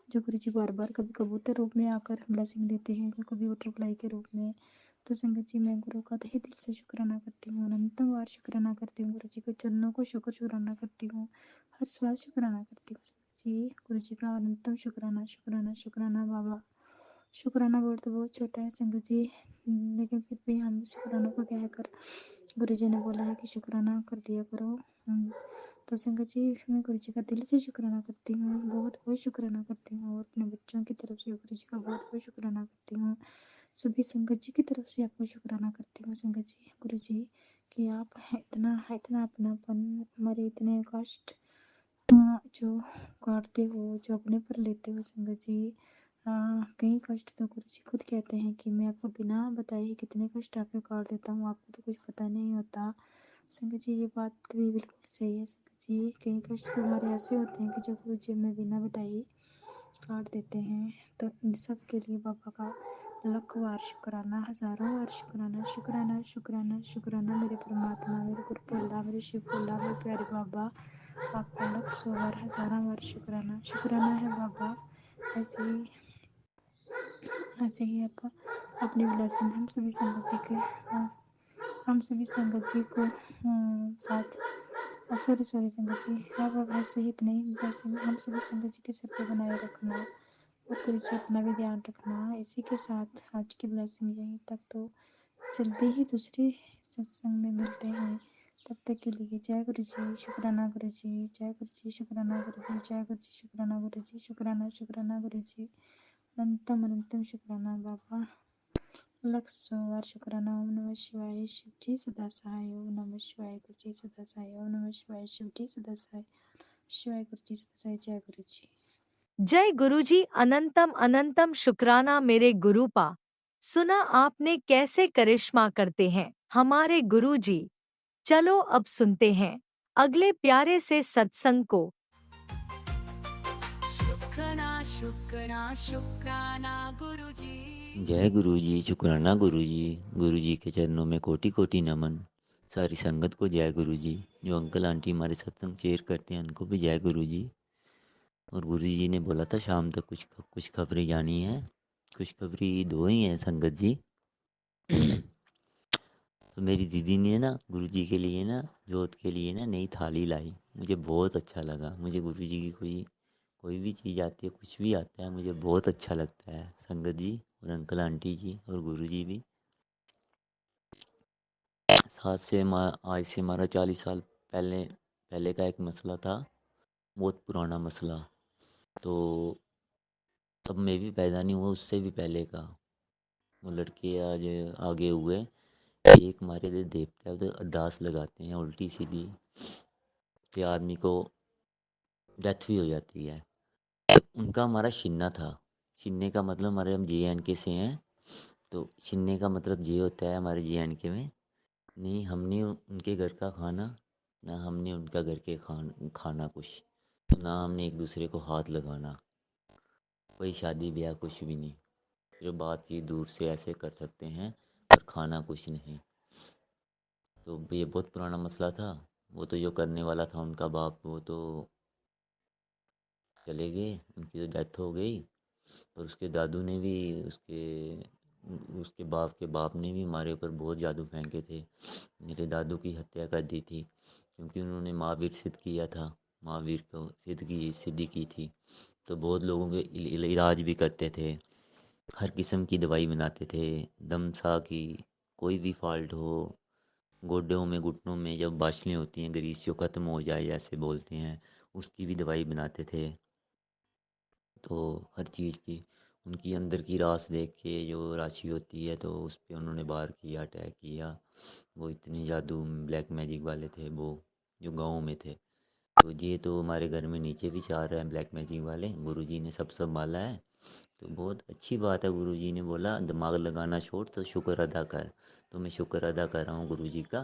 जो गुरु जी बार बार कभी कबूतर रूप में आकर ब्लेसिंग देते हैं, कभी बटरफ्लाई के रूप में। तो संगत जी मैं गुरु का तहे दिल से शुक्राना करती हूँ, अनंतम बार शुक्राना करती हूँ, गुरु जी के चरणों को शुक्राना करती हूँ, हर श्वास शुक्राना करती हूँ संगत जी। गुरु जी का अनंतम शुक्राना शुक्राना शुक्राना बाबा। शुक्राना वर्ड तो बहुत छोटा है संगत जी, लेकिन फिर भी हम शुक्राना को कहकर गुरु जी ने बोला है कि शुक्राना कर दिया करो। तो संगत जी मैं गुरु जी का दिल से शुक्राना करती हूँ, बहुत बहुत शुक्राना करती हूँ, और अपने बच्चों की तरफ से गुरु जी का बहुत बहुत शुक्राना करती हूँ, सभी संगत जी की तरफ से आपको शुक्राना करती हूँ संगत जी। गुरु जी कि आप इतना इतना अपनापन, हमारे इतने कष्ट जो काटते हो, जो अपने पर लेते हो संगत जी। कई कष्ट तो गुरु जी खुद कहते हैं कि मैं आपको बिना बताए कितने कष्ट आपके काट देता हूँ, आपको तो कुछ पता नहीं होता। संगत जी ये बात भी बिल्कुल सही है संगत जी, कई कष्ट तो हमारे ऐसे होते हैं कि जो गुरु जी हमें बिना बताए काट देते हैं। तो इन सब के लिए बाबा का लाख बार शुक्राना, हजारों बार शुक्राना शुक्राना शुक्राना शुक्राना मेरे परमात्मा, मेरे गुरुपोला, मेरे शिवपोला, मेरे प्यारे बाबा, आपका लाख सौ बार हजारों बार शुक्राना शुक्राना है बाबा। ऐसे ही आप अपनी ब्लेसिंग हम सभी संगत जी के हम सभी संगत जी को साथ सॉरी संगत जी, आप वैसे ही अपने वैसे हम सभी संगत जी के सर पे बनाए रखना, और गुरु जी अपना भी ध्यान रखना। इसी के साथ आज की ब्लेसिंग यहीं तक, तो जल्दी ही दूसरे सत्संग में मिलते हैं। तब तक के लिए जय गुरु जी, शुक्राना गुरु जी, जय गुरु जी, शुक्राना गुरु जी, जय गुरु जी, शुक्राना गुरु जी, शुक्राना शुक्राना गुरु जी, अनंतम अनंतम शुक्राना बाबा, लख सौ बार शुक्राना। ओम नमः शिवाय, शिव जी सदा सहाय। ओम नमः शिवाय, गुरु जी सदा सहाय। ओम नमः शिवाय, शिव जी सदा सहाय। शिवाय गुरु जी सदा सहाय। जय गुरु जी। जय गुरुजी, अनंतम अनंतम शुक्राना मेरे गुरुपा। सुना आपने कैसे करिश्मा करते हैं हमारे गुरुजी। चलो अब सुनते हैं अगले प्यारे से सत्संग को। शुक्राना शुक्राना शुक्राना गुरुजी। जय गुरु जी, शुक्राना गुरु जी के चरणों में कोटि कोटि नमन। सारी संगत को जय गुरु जी। जो अंकल आंटी हमारे सत्संग शेयर करते हैं उनको भी जय गुरु जी। और गुरु जी ने बोला था शाम तक कुछ खबरें जानी है। खुशखबरी दो ही हैं संगत जी। तो मेरी दीदी ने ना गुरु जी के लिए ना जोत के लिए ना नई थाली लाई। मुझे बहुत अच्छा लगा। मुझे गुरु जी की कोई भी चीज़ आती है, कुछ भी आता है, मुझे बहुत अच्छा लगता है संगत जी और अंकल आंटी जी और गुरु जी भी। आज से हमारा 40 साल पहले का एक मसला था, बहुत पुराना मसला। तो तब मैं भी पैदा नहीं हुआ, उससे भी पहले का। वो लड़के आज आगे हुए। एक हमारे देवता उधर अरदास लगाते हैं उल्टी सीधी, तो आदमी को डेथ भी हो जाती है। उनका हमारा शिन्ना था। शिन्ने का मतलब हमारे हम JNK से हैं, तो शिन्ने का मतलब ये होता है हमारे JNK में। नहीं, हमने उनके घर का खाना, ना हमने उनका घर के खाना कुछ, ना हमने एक दूसरे को हाथ लगाना, कोई शादी ब्याह कुछ भी नहीं। जो बातचीत दूर से ऐसे कर सकते हैं पर खाना कुछ नहीं। तो ये बहुत पुराना मसला था। वो तो जो करने वाला था उनका बाप, वो तो चले गए, उनकी तो डेथ हो गई। और उसके दादू ने भी, उसके बाप के बाप ने भी हमारे ऊपर बहुत जादू फेंके थे। मेरे दादू की हत्या कर दी थी, क्योंकि उन्होंने महावीर सिद्ध किया था। महावीर को सिद्धि की थी। तो बहुत लोगों के इलाज भी करते थे, हर किस्म की दवाई बनाते थे। दमसा की कोई भी फॉल्ट हो, गोड्डों में घुटनों में जब बाछलें होती हैं, ग्रीस जो ख़त्म हो जाए जैसे बोलते हैं, उसकी भी दवाई बनाते थे। तो हर चीज़ की उनकी अंदर की रास देख के जो राशि होती है, तो उस पर उन्होंने वार किया, अटैक किया। वो इतने जादू ब्लैक मैजिक वाले थे वो, जो गाँव में थे। तो ये तो हमारे घर में नीचे भी 4 हैं ब्लैक मैजिक वाले। गुरुजी ने सब संभाला है। तो बहुत अच्छी बात है, गुरुजी ने बोला दिमाग लगाना छोड़ तो शुक्र अदा कर। तो मैं शुक्र अदा कर रहा हूँ गुरुजी का।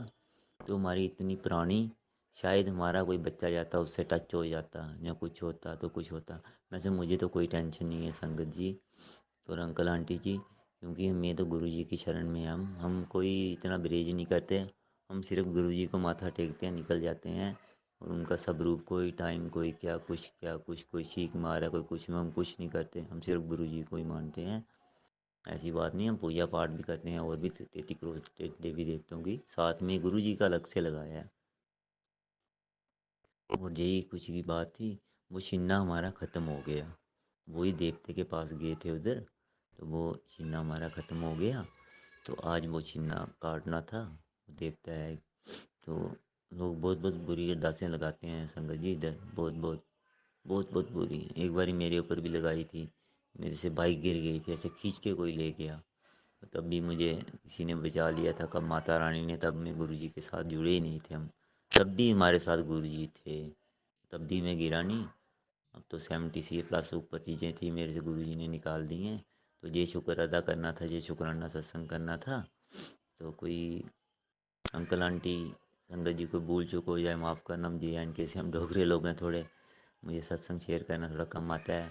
तो हमारी इतनी पुरानी, शायद हमारा कोई बच्चा जाता उससे टच हो जाता या कुछ होता तो कुछ होता। वैसे मुझे तो कोई टेंशन नहीं है संगत जी और अंकल आंटी जी, क्योंकि मैं तो गुरुजी की शरण में हैं। हम कोई इतना ब्रेज नहीं करते, हम सिर्फ गुरुजी को माथा टेकते हैं, निकल जाते हैं। और उनका सब रूप, कोई टाइम, कोई क्या कुछ, कोई सीख मार है, कोई कुछ में, हम कुछ नहीं करते, हम सिर्फ गुरुजी को ही मानते हैं। ऐसी बात नहीं, हम पूजा पाठ भी करते हैं और भी 33 करोड़ देवी देवताओं की, साथ में गुरुजी का अलग से लगाया है। और यही कुछ की बात थी, वो छिन्ना हमारा ख़त्म हो गया। वही देवते के पास गए थे उधर, तो वो छिन्ना हमारा ख़त्म हो गया। तो आज वो छिन्ना काटना था, देवता है। तो लोग बहुत बहुत बुरी अरदासें लगाते हैं संगत जी इधर, बहुत बहुत बहुत बहुत बुरी। एक बारी मेरे ऊपर भी लगाई थी, मेरे से बाइक गिर गई थी, ऐसे खींच के कोई ले गया। तो तब भी मुझे किसी ने बचा लिया था, कब माता रानी ने, तब मैं गुरुजी के साथ जुड़े ही नहीं थे हम। तब भी हमारे साथ गुरुजी थे, तब भी मैं गिरा नहीं। अब तो 70 से प्लस ऊपर चीज़ें थी, मेरे से गुरुजी ने निकाल दी हैं। तो ये शुक्र अदा करना था, ये शुक्राना सत्संग करना था। तो कोई अंकल आंटी संगत जी को भूल चूक हो जाए, माफ़ करना। हम जे एंड के से हम डोगरे लोग हैं थोड़े, मुझे सत्संग शेयर करना थोड़ा कम आता है।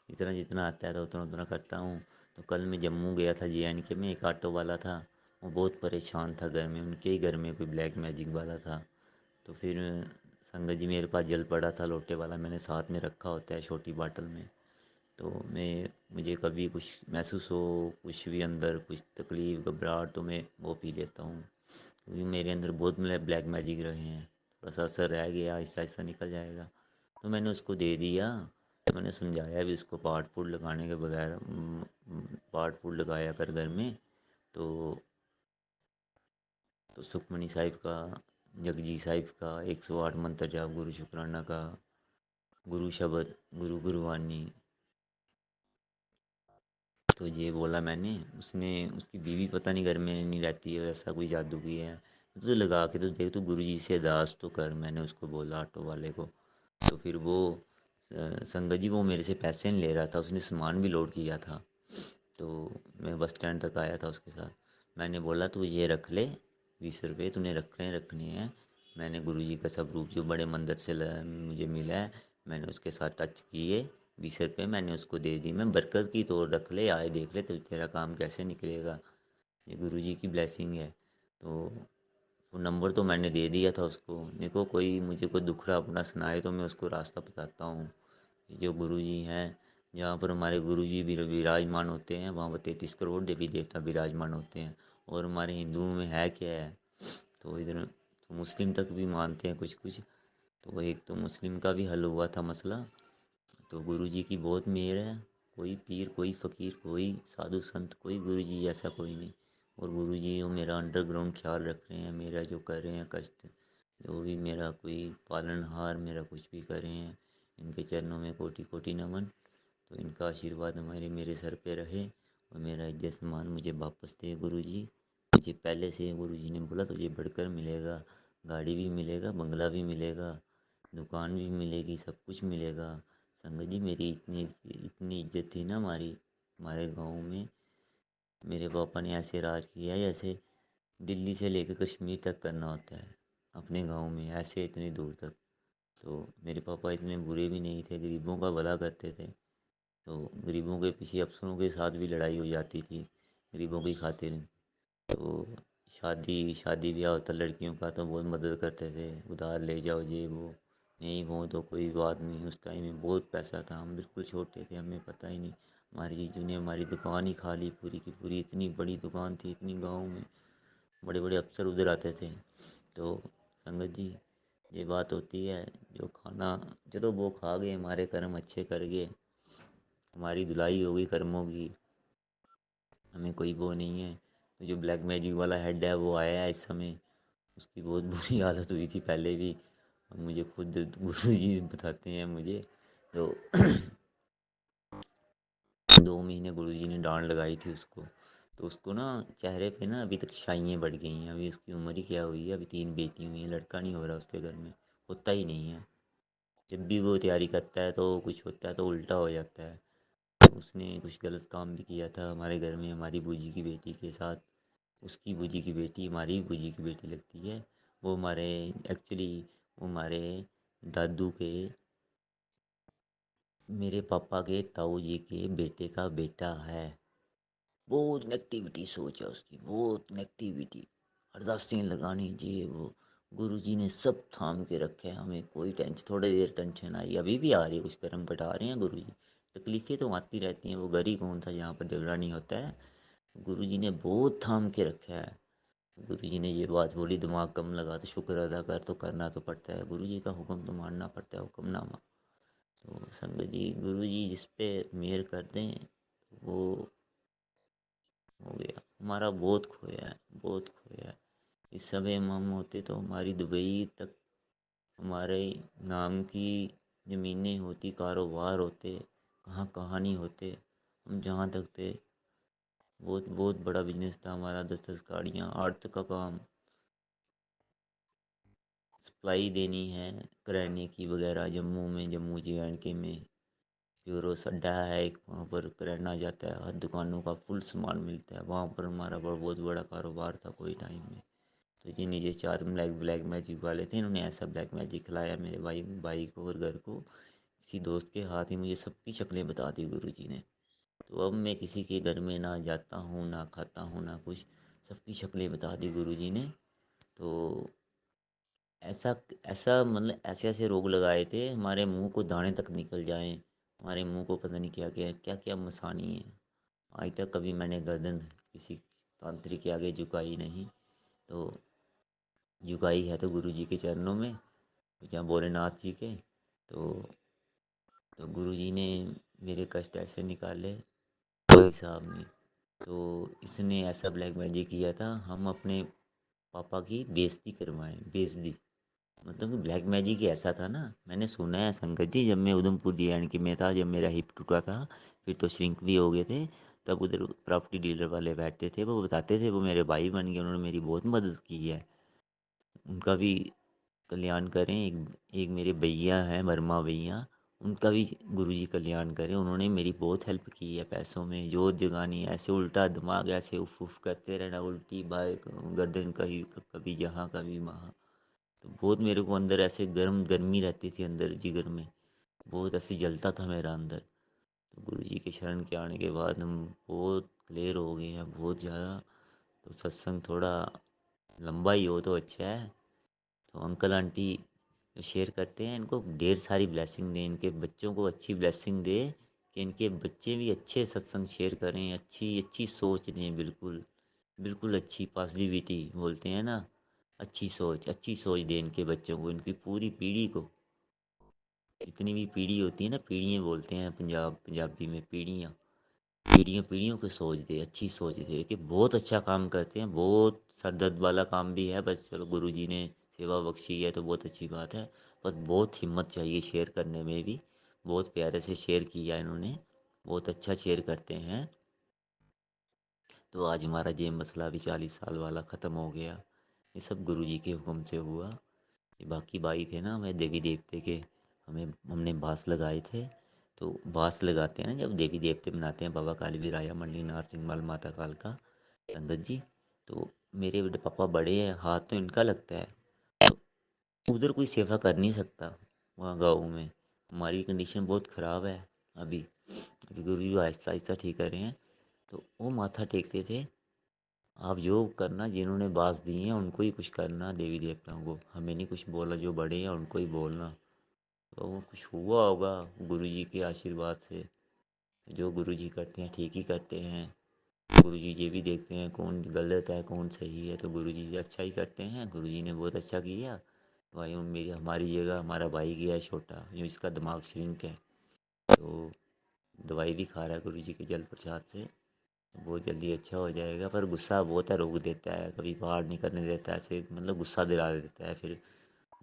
जितना जितना आता है तो उतना उतना करता हूँ। तो कल मैं जम्मू गया था, जे एंड के में। एक ऑटो वाला था, वो बहुत परेशान था घर में, उनके ही घर में कोई ब्लैक मैजिक वाला था। तो फिर संगत जी मेरे पास जल पड़ा था लोटे वाला, मैंने साथ में रखा होता है छोटी बाटल में। तो मुझे कभी कुछ महसूस हो, कुछ भी अंदर कुछ तकलीफ़ घबराहट, तो मैं वो पी लेता हूँ, क्योंकि मेरे अंदर बहुत ब्लैक मैजिक रहे हैं। थोड़ा सा असर रह गया, आहिस्ता आहिस्ता निकल जाएगा। तो मैंने उसको दे दिया। तो मैंने समझाया भी उसको, पार्ट फूड लगाने के बगैर, पार्ट फूड लगाया कर घर में। तो सुखमनी साहिब का, जगजी साहिब का 108 मंत्र जाप, गुरु शुक्राना का, गुरु शब्द, गुरु गुरुवाणी। तो ये बोला मैंने, उसने, उसकी बीवी पता नहीं घर में नहीं रहती है, ऐसा कोई जादू की है। तो लगा के तो देख, तो गुरुजी से अरदास तो कर, मैंने उसको बोला ऑटो वाले को। तो फिर वो संगत जी वो मेरे से पैसे नहीं ले रहा था, उसने सामान भी लोड किया था। तो मैं बस स्टैंड तक आया था उसके साथ। मैंने बोला तू ये रख ले, 20 रुपये तूने रखने हैं। मैंने गुरुजी का सब रूप जो बड़े मंदिर से मुझे मिला है, मैंने उसके साथ टच किए। 20 रुपये मैंने उसको दे दी, मैं बरकत की तौर रख ले, आए देख ले तो तेरा काम कैसे निकलेगा, ये गुरुजी की ब्लेसिंग है। तो वो नंबर तो मैंने दे दिया था उसको। देखो कोई मुझे कोई दुखड़ा अपना सुनाए तो मैं उसको रास्ता बताता हूँ। जो गुरुजी हैं, जहाँ पर हमारे गुरुजी भी विराजमान होते हैं, वहाँ पर 33 करोड़ देवी देवता विराजमान होते हैं। और हमारे हिंदुओं में है क्या है, तो इधर तो मुस्लिम तक भी मानते हैं कुछ कुछ। तो एक तो मुस्लिम का भी हल हुआ था मसला। तो गुरुजी की बहुत मेहर है, कोई पीर, कोई फ़कीर, कोई साधु संत, कोई गुरुजी जैसा कोई नहीं। और गुरुजी जो मेरा अंडरग्राउंड ख्याल रख रहे हैं, मेरा जो कर रहे हैं कष्ट, जो भी मेरा कोई पालनहार, मेरा कुछ भी कर रहे हैं, इनके चरणों में कोटि कोटि नमन। तो इनका आशीर्वाद हमारे मेरे सर पे रहे और मेरा इज्जत सम्मान मुझे वापस दे गुरुजी। मुझे पहले से गुरुजी ने बोला तुझे बढ़कर मिलेगा, गाड़ी भी मिलेगा, बंगला भी मिलेगा, दुकान भी मिलेगी, सब कुछ मिलेगा। संगत जी मेरी इतनी इतनी इज्जत थी ना हमारे गांव में। मेरे पापा ने ऐसे राज किया है जैसे दिल्ली से लेकर कश्मीर तक करना होता है अपने गांव में, ऐसे इतनी दूर तक। तो मेरे पापा इतने बुरे भी नहीं थे, गरीबों का भला करते थे। तो गरीबों के पीछे अफसरों के साथ भी लड़ाई हो जाती थी गरीबों की खातिर। तो शादी शादी ब्याह होता लड़कियों का तो बहुत मदद करते थे, उधार ले जाओ ये वो, नहीं हो तो कोई बात नहीं। उस टाइम में बहुत पैसा था, हम बिल्कुल छोटे थे, हमें पता ही नहीं। हमारी जीजू ने हमारी दुकान ही खा ली पूरी की पूरी, इतनी बड़ी दुकान थी, इतनी गाँव में बड़े बड़े अफसर उधर आते थे। तो संगत जी ये बात होती है, जो खाना, चलो वो खा गए, हमारे कर्म अच्छे कर गए, हमारी धुलाई हो गई कर्मों की, हमें कोई वो नहीं है। तो जो ब्लैक मैजिक वाला हेड है वो आया है इस समय, उसकी बहुत बुरी हालत हुई थी पहले भी, मुझे खुद गुरु जी बताते हैं मुझे। तो 2 महीने गुरु जी ने डांड लगाई थी उसको। तो उसको ना चेहरे पे ना अभी तक शाइयाँ बढ़ गई हैं। अभी उसकी उम्र ही क्या हुई है, अभी 3 बेटी हुई हैं, लड़का नहीं हो रहा उसके घर में, होता ही नहीं है। जब भी वो तैयारी करता है तो कुछ होता है तो उल्टा हो जाता है। उसने कुछ गलत काम भी किया था हमारे घर में हमारी बूजी की बेटी के साथ। उसकी बूजी की बेटी हमारी बूजी की बेटी लगती है। वो हमारे एक्चुअली वो हमारे दादू के मेरे पापा के ताऊ जी के बेटे का बेटा है। बहुत नेगेटिविटी सोच है उसकी, बहुत नेगेटिविटी, अरदासें लगानी चाहिए वो। गुरुजी ने सब थाम के रखे हैं, हमें कोई टेंशन, थोड़ी देर टेंशन आई, अभी भी आ रही है, कुछ कर्म बता रहे हैं गुरुजी। तकलीफें तो आती रहती हैं, वो घर ही कौन सा जहाँ पर देवरानी होता है। गुरुजी ने बहुत थाम के रखा है। गुरुजी ने ये बात बोली, दिमाग कम लगा तो शुक्र अदा कर, तो करना तो पड़ता है, गुरुजी का हुक्म तो मानना पड़ता है, हुक्मनामा। तो संगत जी, गुरुजी जिस पे मेहर कर दें वो हो गया। हमारा बहुत खोया है, बहुत खोया है। इस समय हम होते तो हमारी दुबई तक हमारे नाम की ज़मीनें होती, कारोबार होते, कहाँ कहाँ नहीं होते। हम जहाँ तक थे, बहुत बहुत बड़ा बिजनेस था हमारा, 10-10 गाड़ियाँ, आर्ट का काम, सप्लाई देनी है करियाने की वगैरह, जम्मू में, जम्मू जे.एंड.के में यूरोस अड्डा है एक, वहाँ पर करियाना जाता है, हर दुकानों का फुल सामान मिलता है। वहाँ पर हमारा बहुत बड़ा कारोबार था कोई टाइम में। तो जी नीचे 4 ब्लैक ब्लैक मैजिक वाले थे, इन्होंने ऐसा ब्लैक मैजिक खिलाया मेरे भाई को और घर को। किसी दोस्त के हाथ ही मुझे सबकी शक्लें बता दी गुरुजी ने। तो अब मैं किसी के घर में ना जाता हूँ, ना खाता हूँ, ना कुछ, सबकी शक्लें बता दी गुरुजी ने। तो ऐसा ऐसा मतलब ऐसे ऐसे रोग लगाए थे, हमारे मुंह को दाने तक निकल जाएं, हमारे मुंह को पता नहीं क्या क्या क्या क्या मसानी है। आज तक कभी मैंने गर्दन किसी तांत्रिक के आगे झुकाई नहीं। तो झुकाई है तो गुरु जी के चरणों में, जहाँ भोलेनाथ जी के। तो गुरु जी ने मेरे कष्ट ऐसे निकाले, कोई हिसाब नहीं। तो इसने ऐसा ब्लैक मैजिक किया था, हम अपने पापा की बेइज्जती करवाएं, बेइज्जती, मतलब कि ब्लैक मैजिक ही ऐसा था ना। मैंने सुना है संगत जी, जब मैं उधमपुर जे.एंड.के में था, जब मेरा हिप टूटा था, फिर तो श्रिंक भी हो गए थे, तब उधर प्रॉपर्टी डीलर वाले बैठते थे, वो बताते थे, वो मेरे भाई बन गए, उन्होंने मेरी बहुत मदद की है। उनका भी कल्याण करें। एक मेरे भैया हैं, वर्मा भैया, उनका भी गुरुजी कल्याण करें। उन्होंने मेरी बहुत हेल्प की है पैसों में, जोत जगानी, ऐसे उल्टा दिमाग ऐसे उफ उफ करते रहना, उल्टी बाय गर्दन कभी कभी जहाँ कभी वहाँ। तो बहुत मेरे को अंदर ऐसे गर्मी रहती थी अंदर जिगर में, बहुत ऐसे जलता था मेरा अंदर। तो गुरुजी के शरण के आने के बाद हम बहुत क्लियर हो गए हैं, बहुत ज़्यादा। तो सत्संग थोड़ा लंबा ही हो तो अच्छा है। तो अंकल आंटी जो शेयर करते हैं, इनको ढेर सारी ब्लेसिंग दें, इनके बच्चों को अच्छी ब्लेसिंग दे, कि इनके बच्चे भी अच्छे सत्संग शेयर करें, अच्छी अच्छी सोच दें, बिल्कुल बिल्कुल अच्छी पॉजिटिविटी बोलते हैं ना, अच्छी सोच दें इनके बच्चों को, इनकी पूरी पीढ़ी को। जितनी भी पीढ़ी होती है ना, पीढ़ियाँ बोलते हैं पंजाबी में, पीढ़ियाँ पीढ़ियों पीढ़ियों की सोच दे, अच्छी सोच दे, कि बहुत अच्छा काम करते हैं, बहुत सर दर्द वाला काम भी है, बस चलो गुरुजी ने सेवा बख्शी है तो बहुत अच्छी बात है। पर बहुत हिम्मत चाहिए शेयर करने में भी। बहुत प्यारे से शेयर किया इन्होंने, बहुत अच्छा शेयर करते हैं। तो आज हमारा ये मसला भी 40 साल वाला ख़त्म हो गया। ये सब गुरुजी के हुक्म से हुआ। ये बाकी भाई थे ना, हमें देवी देवते के, हमने बांस लगाए थे। तो बांस लगाते हैं ना जब देवी देवते बनाते हैं, बाबा काली राया मंडी नारसिंह माल माता काल का, संगत जी। तो मेरे बड़े पापा बड़े हैं, हाथ तो इनका लगता है, तो उधर कोई सेवा कर नहीं सकता वहाँ गाँव में। हमारी कंडीशन बहुत ख़राब है अभी, गुरु जी आहिस्ता आहिस्ता ठीक कर रहे हैं। तो वो माथा टेकते थे, आप जो करना, जिन्होंने बांस दिए हैं उनको ही कुछ करना, देवी देवताओं को, हमें नहीं कुछ बोला, जो बड़े हैं उनको ही बोलना। तो वो कुछ हुआ होगा गुरुजी के आशीर्वाद से। जो गुरुजी करते हैं ठीक ही करते हैं। गुरुजी ये भी देखते हैं कौन गलत है कौन सही है, तो गुरुजी अच्छा ही करते हैं। गुरुजी ने बहुत अच्छा किया। भाई मेरी हमारी जगह हमारा भाई गया है छोटा, जो इसका दिमाग श्रिंक है, तो दवाई भी खा रहा है गुरुजी के जल प्रसाद से, बहुत जल्दी अच्छा हो जाएगा। पर गुस्सा बहुत है, रोक देता है, कभी बाहर नहीं करने देता है, ऐसे मतलब गुस्सा दिला देता है, फिर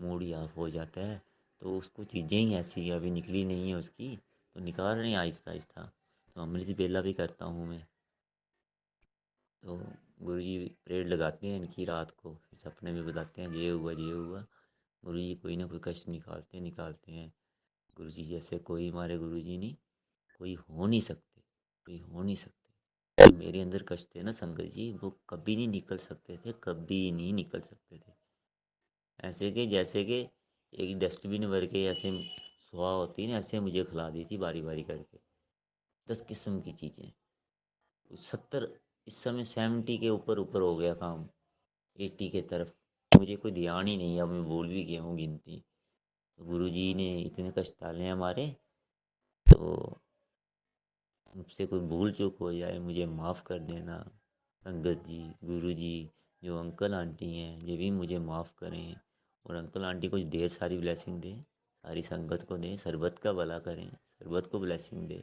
मूड ही ऑफ हो जाता है। तो उसको चीज़ें ही ऐसी हैं, अभी निकली नहीं है उसकी, तो निकाल रहे हैं आहिस्ता आहिस्ता। तो अमृत बेला भी करता हूँ मैं। तो गुरु जी परेड लगाते हैं इनकी रात को, फिर सपने में बताते हैं ये हुआ ये हुआ। गुरु जी कोई ना कोई कष्ट निकालते हैं। गुरु जी जैसे कोई हमारे गुरु जी नहीं, कोई हो नहीं सकते। कोई हो नहीं सकते। जो मेरे अंदर कष्ट थे ना संगत जी, वो कभी नहीं निकल सकते थे, कभी नहीं निकल सकते थे। ऐसे कि जैसे कि एक डस्टबिन भर के ऐसे सुहा होती है ना, ऐसे मुझे खिला दी थी बारी बारी करके 10 किस्म की चीज़ें। 70, इस समय 70 के ऊपर ऊपर हो गया काम, 80 के तरफ। मुझे कोई ध्यान ही नहीं है, अब मैं भूल भी गया हूँ गिनती। तो गुरु जी ने इतने कष्ट डाले हैं हमारे, तो मुझसे कोई भूल चूक हो जाए मुझे माफ़ कर देना। संगत जी, गुरु जी, जो अंकल आंटी हैं ये भी मुझे माफ़ करें, और अंकल आंटी को ढेर सारी ब्लेसिंग दें, सारी संगत को दें, सरबत का भला करें, सरबत को ब्लेसिंग दें।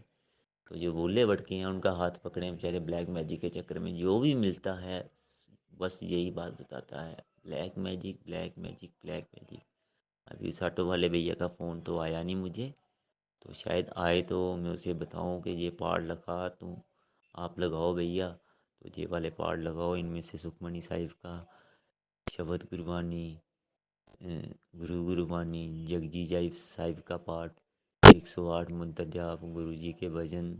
तो जो भूले भटके हैं उनका हाथ पकड़ें बेचारे, ब्लैक मैजिक के चक्कर में जो भी मिलता है बस यही बात बताता है, black magic, black magic, black magic. अभी साटो वाले भैया का फ़ोन तो आया नहीं मुझे, तो शायद आए तो मैं उसे बताऊं कि ये पार्ट लगा तुम, आप लगाओ भैया, तो ये वाले पार्ट लगाओ, इनमें से सुखमणि साहिब का शबद गुरबानी, गुरु गुरबानी, जगजी साहिब का पाठ, 108 मंत्र जाप, गुरु जी के भजन,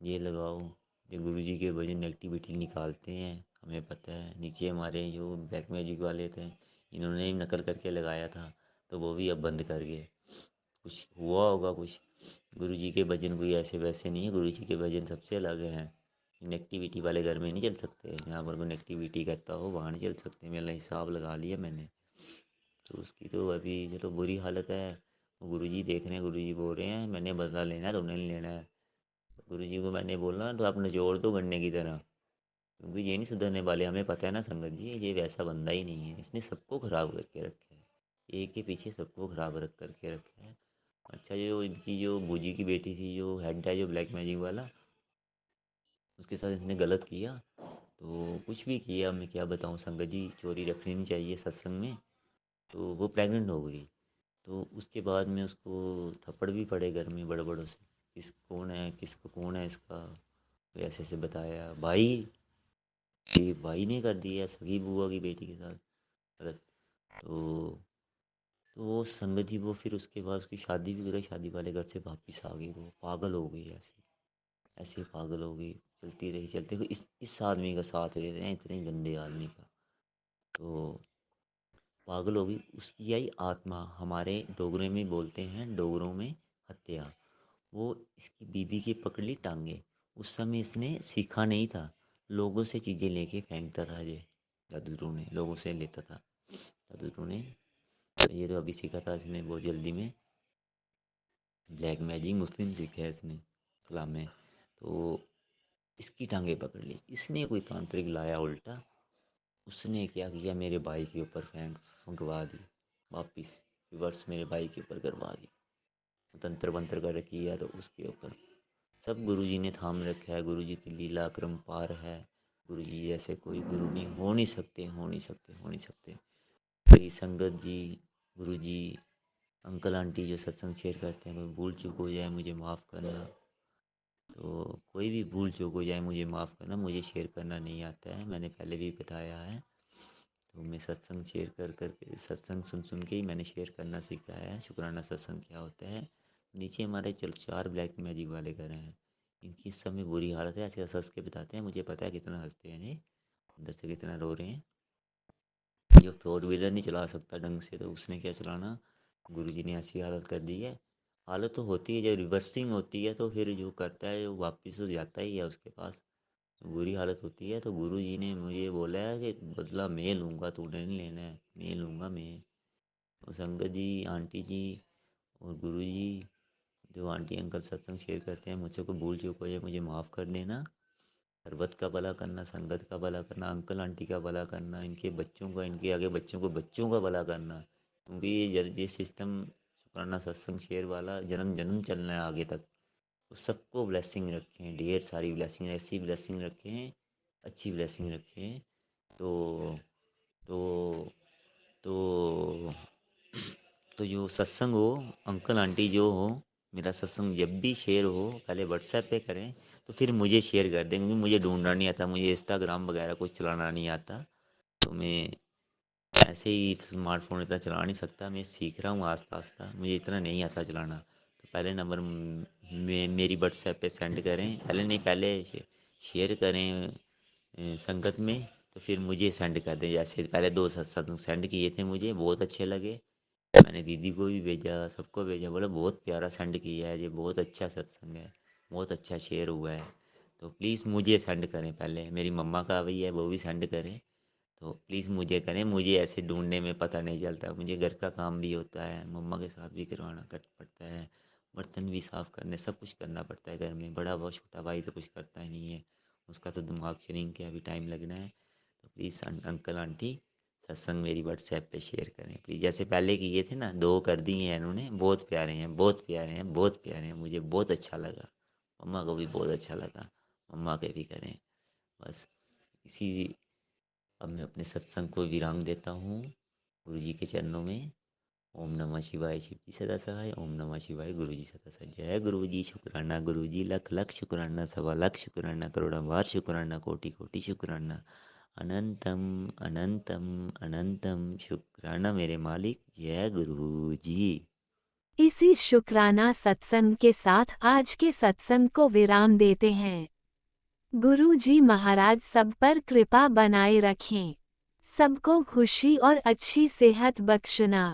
ये लगाओ। ये गुरु जी के भजन एक्टिविटी निकालते हैं, हमें पता है। नीचे हमारे जो ब्लैक मैजिक वाले थे, इन्होंने ही नकल करके लगाया था, तो वो भी अब बंद कर गए। कुछ हुआ होगा कुछ। गुरु जी के भजन कोई ऐसे वैसे नहीं है, गुरु जी के भजन सबसे अलग हैं। नेगेटिविटी वाले घर में नहीं चल सकते, जहाँ पर कोई नेगेटिविटी करता हो वहाँ नहीं चल सकते। मेरा हिसाब लगा लिया मैंने, तो उसकी तो अभी चलो बुरी हालत है। गुरु जी देख रहे हैं, गुरु जी बोल रहे हैं मैंने बदला लेना है, तुमने नहीं लेना है। गुरु जी को मैंने बोला तो आप निचोड़ दो गन्ने की तरह, क्योंकि ये नहीं सुधरने वाले, हमें पता है ना संगत जी, ये वैसा बंदा ही नहीं है, इसने सबको खराब करके रखा है, एक के पीछे सबको खराब रख करके रखा है। अच्छा, जो इनकी जो बूजी की बेटी थी, जो हेड है जो ब्लैक मैजिक वाला, उसके साथ इसने गलत किया, तो कुछ भी किया, मैं क्या बताऊँ संगत जी, चोरी रखनी नहीं चाहिए सत्संग में। तो वो प्रेग्नेंट हो गई, तो उसके बाद में उसको थप्पड़ भी पड़े घर में बड़े बड़ों से, किस कौन है, किसको कौन है इसका, तो ऐसे ऐसे बताया भाई, ये भाई ने कर दिया सगी बुआ की बेटी के साथ गलत। तो तो वो संगत जी, वो फिर उसके बाद उसकी शादी भी कराई, शादी वाले घर से वापिस आ गई, वो पागल हो गई, ऐसे ऐसे पागल हो गई। चलती रही चलते हुए इस आदमी का साथ ले रहे हैं, इतने गंदे आदमी का, तो पागल हो गई। उसकी आई आत्मा, हमारे डोगरे में बोलते हैं, डोगरों में हत्या। वो इसकी बीबी की पकड़ ली टांगे। उस समय इसने सीखा नहीं था, लोगों से चीज़ें लेके फेंकता था, ये जादू ने लोगों से लेता था, जादू ने। तो ये तो अभी सीखा था इसने बहुत जल्दी में, ब्लैक मैजिक मुस्लिम सीखा है इसने इस्लाम में। तो इसकी टांगे पकड़ ली, इसने कोई तांत्रिक लाया उल्टा, उसने क्या किया, मेरे भाई के ऊपर फंकवा दी, वापिस रिवर्स मेरे भाई के ऊपर करवा दी। तंत्र मंत्र कर किया तो उसके ऊपर सब गुरुजी ने थाम रखा है। गुरुजी की लीला क्रम पार है, गुरुजी जैसे कोई गुरु नहीं, हो नहीं सकते, हो नहीं सकते, हो नहीं सकते। मेरी संगत जी, गुरुजी, अंकल आंटी जो सत्संग शेयर करते हैं, कोई भूल चूक हो जाए मुझे माफ़ करना। तो कोई भी भूल चूक हो जाए मुझे माफ़ करना, मुझे शेयर करना नहीं आता है, मैंने पहले भी बताया है। तो मैं सत्संग शेयर कर कर के, सत्संग सुन सुन के ही मैंने शेयर करना सीखा है, शुक्राना सत्संग क्या होता है। नीचे हमारे चल 4 ब्लैक मैजिक वाले घर हैं, इनकी इस समय बुरी हालत है, ऐसे हंस हंस के बताते हैं, मुझे पता है कितना हंसते हैं ये, अंदर से कितना रो रहे हैं। जो फोर व्हीलर नहीं चला सकता ढंग से, तो उसने क्या चलाना, गुरुजी ने ऐसी हालत कर दी है। हालत तो होती है, जब रिवर्सिंग होती है तो फिर जो करता है वो वापस तो जाता ही है उसके पास। बुरी हालत होती है तो गुरु जी ने मुझे बोला है कि बदला मैं लूँगा, तूने नहीं लेना है, मैं लूँगा मैं। और संगत जी, आंटी जी और गुरु जी, जो आंटी अंकल सत्संग शेयर करते हैं, मुझसे कोई भूल चूक हो जाए मुझे माफ़ कर देना। सरबत का भला करना, संगत का भला करना, अंकल आंटी का भला करना, इनके बच्चों का, इनके आगे बच्चों को बच्चों का भला करना, क्योंकि ये सिस्टम शुक्राना सत्संग शेयर वाला जन्म जन्म चलना है आगे तक। तो सबको ब्लेसिंग रखें, ढेर सारी ब्लेसिंग, ऐसी ब्लेसिंग रखें, अच्छी ब्लेसिंग रखें। तो तो तो तो जो सत्संग हो, अंकल आंटी जो हो, मेरा सत्संग जब भी शेयर हो पहले व्हाट्सएप पे करें, तो फिर मुझे शेयर कर दें, क्योंकि मुझे ढूंढना नहीं आता, मुझे इंस्टाग्राम वगैरह कुछ चलाना नहीं आता। तो मैं ऐसे ही स्मार्टफोन इतना चला नहीं सकता, मैं सीख रहा हूँ आस्ता आस्ता, मुझे इतना नहीं आता चलाना। तो पहले नंबर मेरी व्हाट्सएप पे सेंड करें, पहले नहीं, पहले शेयर करें संगत में, तो फिर मुझे सेंड कर दें। जैसे पहले 2 सत्संग सेंड किए थे, मुझे बहुत अच्छे लगे, मैंने दीदी को भी भेजा, सबको भेजा, बोला बहुत प्यारा सेंड किया है, ये बहुत अच्छा सत्संग है, बहुत अच्छा शेयर हुआ है। तो प्लीज़ मुझे सेंड करें, पहले मेरी मम्मा का भी है, वो भी सेंड करें। तो प्लीज़ मुझे करें, मुझे ऐसे ढूंढने में पता नहीं चलता, मुझे घर का काम भी होता है, मम्मा के साथ भी करवाना पड़ता है, बर्तन भी साफ़ करने, सब कुछ करना पड़ता है घर में। बड़ा बहुत छोटा भाई तो कुछ करता ही नहीं है, उसका तो दिमाग श्रिंक के अभी टाइम लगना है। तो प्लीज़ अंकल आंटी सत्संग मेरी व्हाट्सएप पे शेयर करें प्लीज़। जैसे पहले किए थे ना, 2 कर दिए हैं इन्होंने, बहुत प्यारे हैं, बहुत प्यारे हैं, बहुत प्यारे हैं, मुझे बहुत अच्छा लगा, मम्मा को भी बहुत अच्छा लगा, मम्मा के भी करें। बस इसी, अब मैं अपने सत्संग को विराम देता हूँ गुरु जी के चरणों में। ओम नमः शिवाय, शिव जी सदा सहाय। ओम नमः शिवाय, गुरु जी सदा सहाय। जय गुरु जी, शुक्राना गुरु जी, लख लख शुक्राना, सवा लाख शुक्राना, करोड़ावार शुक्राना, कोटि कोटि शुक्राना, अनंतम अनंतम अनंतम शुक्राना मेरे मालिक। जय गुरु जी। इसी शुक्राना सत्संग के साथ आज के सत्संग को विराम देते हैं। गुरु जी महाराज सब पर कृपा बनाए रखें, सबको खुशी और अच्छी सेहत बख्शना।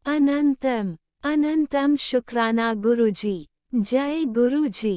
अनंतम अनंतम शुक्राना गुरु जी। जय गुरु जी।